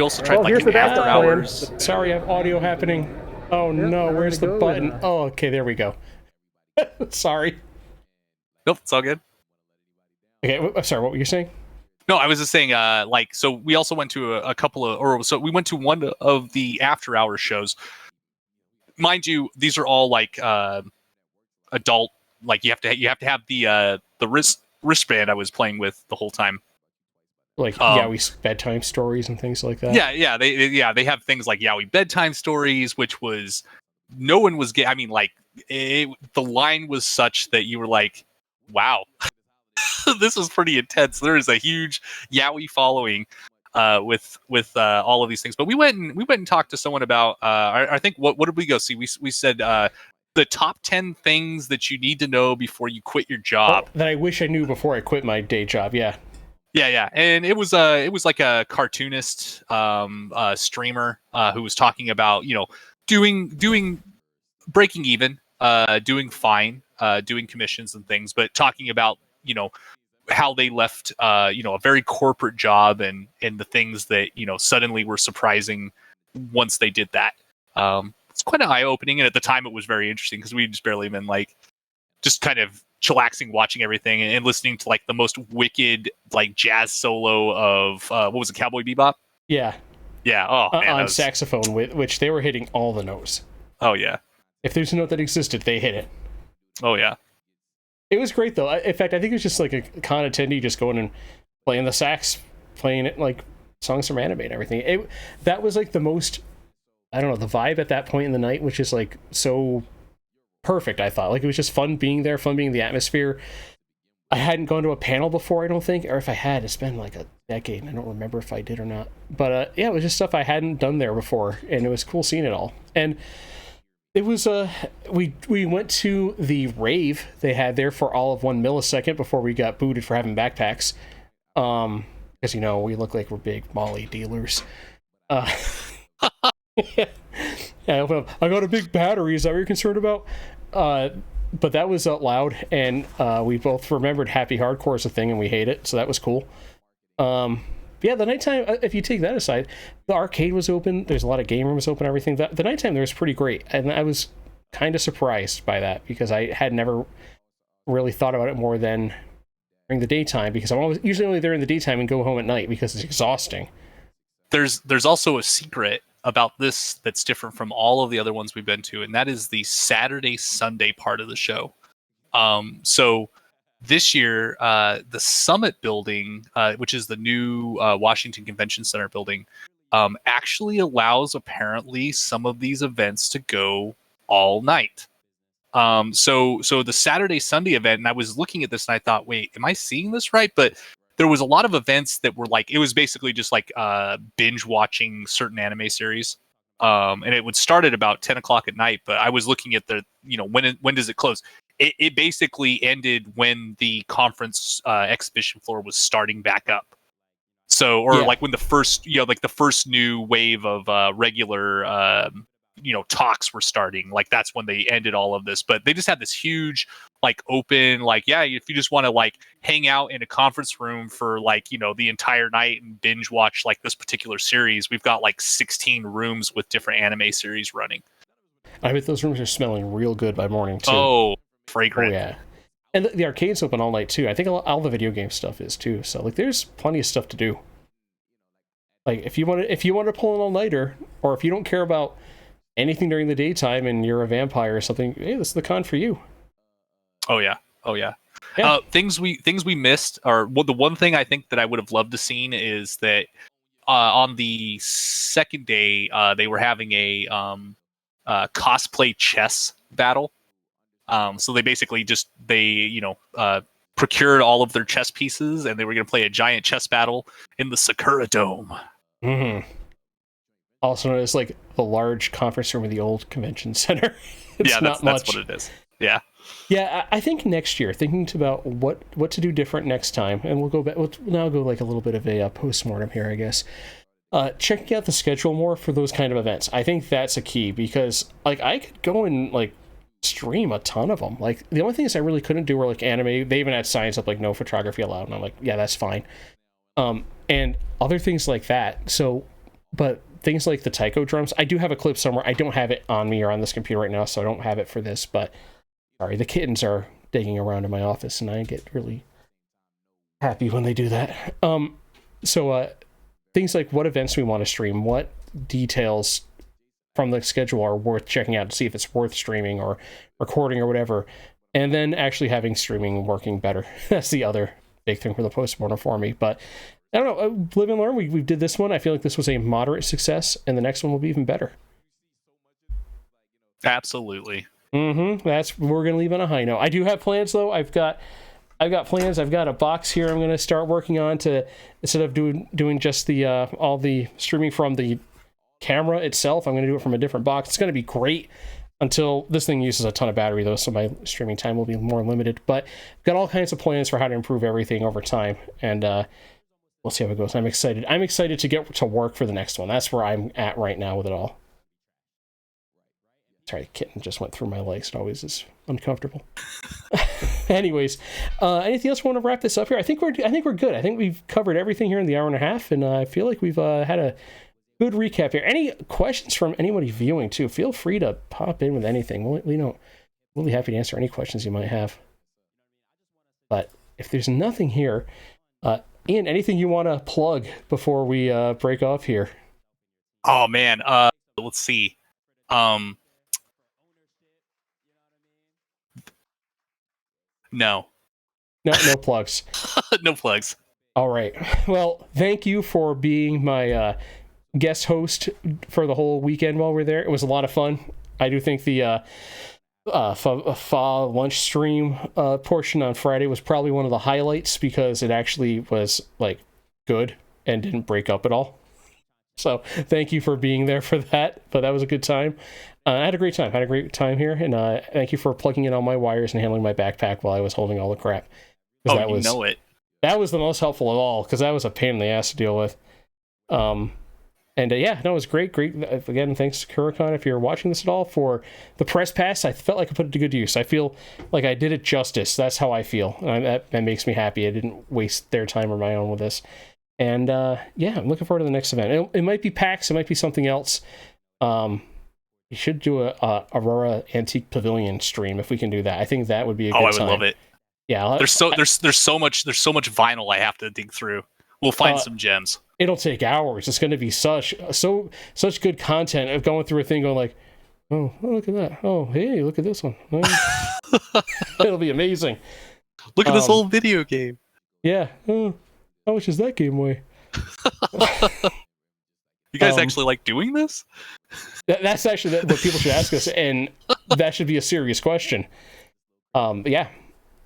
also tried like an after hours. Sorry, I have audio happening. Oh no, where's the button? Oh, okay, there we go. Sorry. Nope, it's all good. Okay, I'm sorry, what were you saying? No, I was just saying, so we also went to we went to one of the after hours shows. Mind you, these are all like adult. Like you have to have the wristband I was playing with the whole time. Like Yowie's bedtime stories and things like that. Yeah, they have things like Yowie bedtime stories, which was no one was getting. I mean, like the line was such that you were like, wow. This was pretty intense. There is a huge Yowie following with all of these things. But we went and talked to someone about I think what did we go see? We said the top 10 things that you need to know before you quit your job. That I wish I knew before I quit my day job. Yeah. And it was like a cartoonist streamer who was talking about, you know, doing breaking even, doing fine, doing commissions and things, but talking about, you know, how they left a very corporate job and the things that, you know, suddenly were surprising once they did that. It's quite eye-opening, and at the time it was very interesting because we just barely been like just kind of chillaxing, watching everything and listening to like the most wicked like jazz solo of what was it, Cowboy Bebop? Yeah. Oh, man, on saxophone, which they were hitting all the notes. Oh yeah. If there's a note that existed, they hit it. Oh yeah. It was great though. In fact, I think it was just like a con attendee just going and playing the sax, playing it like songs from anime and everything. That was like the most, I don't know, the vibe at that point in the night, which is like so perfect. I thought like it was just fun being there, fun being in the atmosphere. I hadn't gone to a panel before, I don't think, or if I had, it's been like a decade and I don't remember if I did or not. But yeah, it was just stuff I hadn't done there before, and it was cool seeing it all. And it was we went to the rave they had there for all of 1 millisecond before we got booted for having backpacks. Because you know, we look like we're big Molly dealers. Yeah, I got a big battery. Is that what you're concerned about? But that was loud, and we both remembered Happy Hardcore as a thing, and we hate it, so that was cool. Yeah, the nighttime, if you take that aside, the arcade was open, there's a lot of game rooms open, everything. The nighttime there was pretty great, and I was kind of surprised by that, because I had never really thought about it more than during the daytime, because I'm usually only there in the daytime and go home at night, because it's exhausting. There's also a secret about this that's different from all of the other ones we've been to, and that is the Saturday Sunday part of the show. So this year, the Summit building, which is the new Washington Convention Center building, actually allows apparently some of these events to go all night. So the Saturday Sunday event, and I was looking at this and I thought, wait, am I seeing this right? But there was a lot of events that were like, it was basically just like binge watching certain anime series. And it would start at about 10 o'clock at night, but I was looking at the, when does it close? It basically ended when the conference exhibition floor was starting back up. So, or like when the first, like the first new wave of regular, talks were starting, like that's when they ended all of this. But they just had this huge, like open, like, yeah, if you just want to like hang out in a conference room for like, the entire night and binge watch like this particular series, we've got like 16 rooms with different anime series running. I bet those rooms are smelling real good by morning too. Oh, fragrant. Oh, yeah. And the arcade's open all night too. I think all the video game stuff is too. So like, there's plenty of stuff to do. Like if you want to pull an all-nighter, or if you don't care about anything during the daytime and you're a vampire or something, hey, this is the con for you. Oh yeah. Things we missed are, well, the one thing I think that I would have loved to seen is that on the second day they were having a cosplay chess battle. So they basically procured all of their chess pieces and they were going to play a giant chess battle in the Sakura Dome. Mm-hmm. Also known as like the large conference room of the old convention center. That's what it is. Yeah. Yeah, I think next year, thinking about what to do different next time, and we'll go back. We'll now go like a little bit of a post-mortem here, I guess. Checking out the schedule more for those kind of events. I think that's a key, because like I could go and like stream a ton of them. Like the only things I really couldn't do were like anime. They even had signs up like no photography allowed, and I'm like, yeah, that's fine. And other things like that. So, but things like the taiko drums, I do have a clip somewhere. I don't have it on me or on this computer right now, so I don't have it for this, but sorry, the kittens are digging around in my office and I get really happy when they do that. So things like what events we want to stream, what details from the schedule are worth checking out to see if it's worth streaming or recording or whatever, and then actually having streaming working better. That's the other big thing for the postmortem for me. But I don't know, live and learn. We did this one. I feel like this was a moderate success, and the next one will be even better. Absolutely. We're gonna leave on a high note. I do have plans though. I've got plans. I've got a box here I'm gonna start working on to, instead of doing just the all the streaming from the camera itself, I'm gonna do it from a different box. It's gonna be great until this thing uses a ton of battery though, so my streaming time will be more limited. But I've got all kinds of plans for how to improve everything over time, and we'll see how it goes. I'm excited to get to work for the next one. That's where I'm at right now with it all. Sorry, the kitten just went through my legs. It always is uncomfortable. Anyways, anything else we want to wrap this up here? I think we're good. I think we've covered everything here in the hour and a half, and I feel like we've had a good recap here. Any questions from anybody viewing too? Feel free to pop in with anything. We'll be happy to answer any questions you might have. But if there's nothing here, Ian, anything you want to plug before we break off here? Oh man, let's see. No plugs. No plugs. All right. Well, thank you for being my guest host for the whole weekend while we're there. It was a lot of fun. I do think the fall lunch stream portion on Friday was probably one of the highlights, because it actually was like good and didn't break up at all. So thank you for being there for that. But that was a good time. I had a great time here, and thank you for plugging in all my wires and handling my backpack while I was holding all the crap. That was the most helpful of all, because that was a pain in the ass to deal with. It was great. Again, thanks to Sakuracon, if you're watching this at all, for the press pass. I felt like I put it to good use. I feel like I did it justice. That's how I feel. And that makes me happy. I didn't waste their time or my own with this. And I'm looking forward to the next event. It might be PAX. It might be something else. You should do a Aurora Antique Pavilion stream if we can do that. I think that would be a good time. I would love it. Yeah, there's so much vinyl I have to dig through. We'll find some gems. It'll take hours. It's going to be such good content of going through a thing, going like, oh, look at that. Oh, hey, look at this one. It'll be amazing. Look at this old video game. Yeah. How much is that game weigh? You guys actually like doing this? That's actually what people should ask us, and that should be a serious question. Yeah.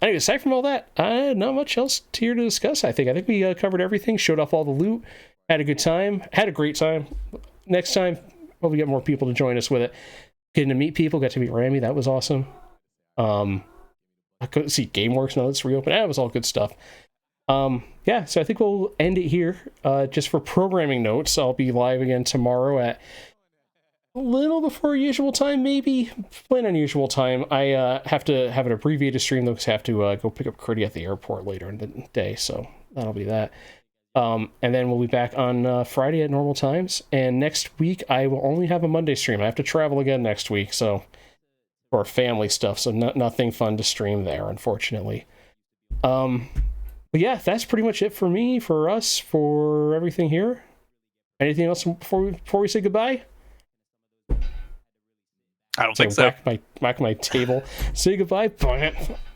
Anyway, aside from all that, not much else here to discuss. I think we covered everything, showed off all the loot, had a good time, had a great time. Next time, we get more people to join us with it. Getting to meet people, got to meet Rami, that was awesome. I couldn't see GameWorks now that's reopened. That was all good stuff. Yeah, so I think we'll end it here. Just for programming notes, I'll be live again tomorrow at a little before usual time, maybe. Plain unusual time. I have to have an abbreviated stream, though, because I have to go pick up Critty at the airport later in the day, so that'll be that. And then we'll be back on Friday at normal times. And next week, I will only have a Monday stream. I have to travel again next week, so for family stuff, so nothing fun to stream there, unfortunately. But yeah, that's pretty much it for me, for us, for everything here. Anything else before we say goodbye? I don't think so. Whack my table. Say goodbye.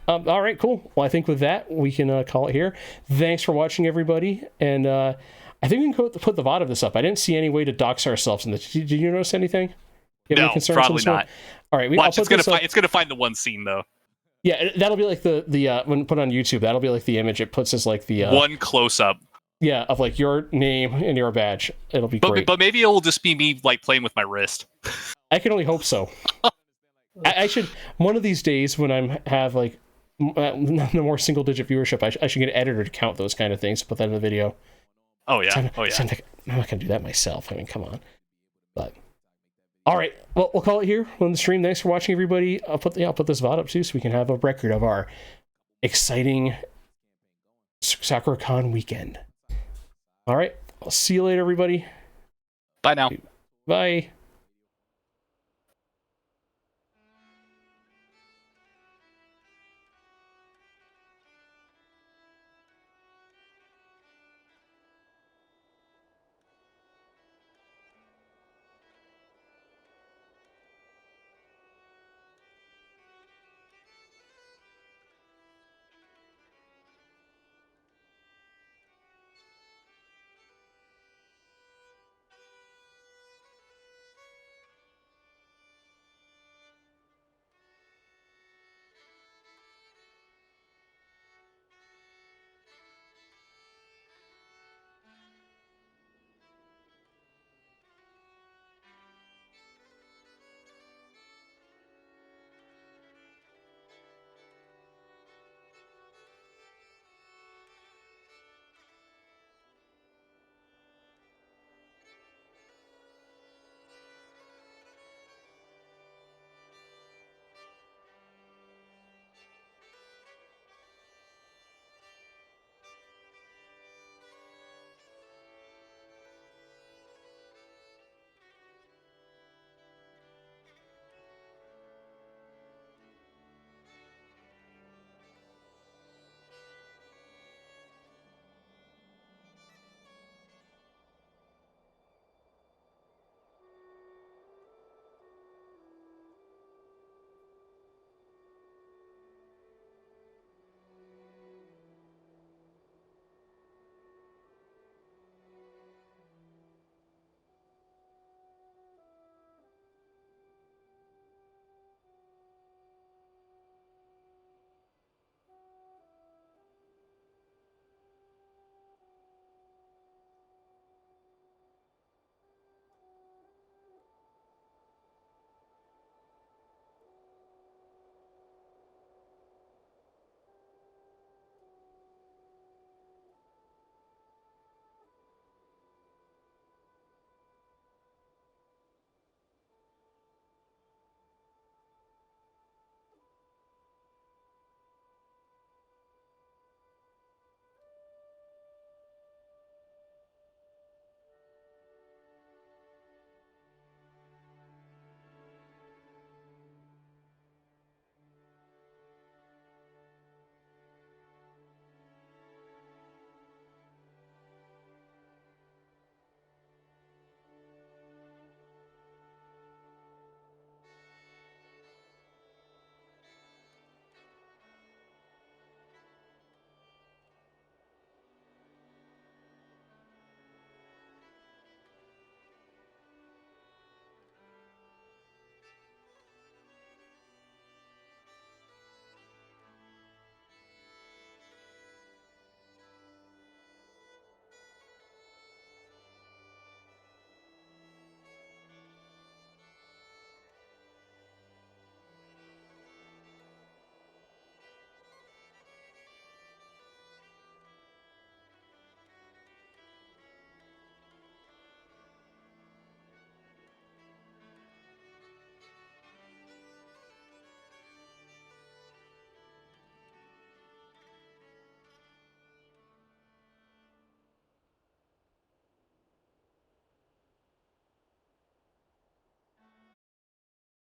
All right, cool. Well, I think with that, we can call it here. Thanks for watching, everybody. And I think we can put the VOD of this up. I didn't see any way to dox ourselves in this. Did you notice anything? No, probably not. All right, watch. It's gonna find the one scene though. Yeah, that'll be like the when put on YouTube. That'll be like the image it puts as like the one close up. Yeah, of like your name and your badge. It'll be great. But maybe it will just be me like playing with my wrist. I can only hope so. I should one of these days when I have like no more single digit viewership. I should get an editor to count those kind of things. Put that in the video. Oh yeah. I'm not gonna do that myself. I mean, come on. But all right, well, we'll call it here on the stream. Thanks for watching, everybody. I'll put this VOD up too, so we can have a record of our exciting Sakuracon weekend. All right, I'll see you later, everybody. Bye now. Bye.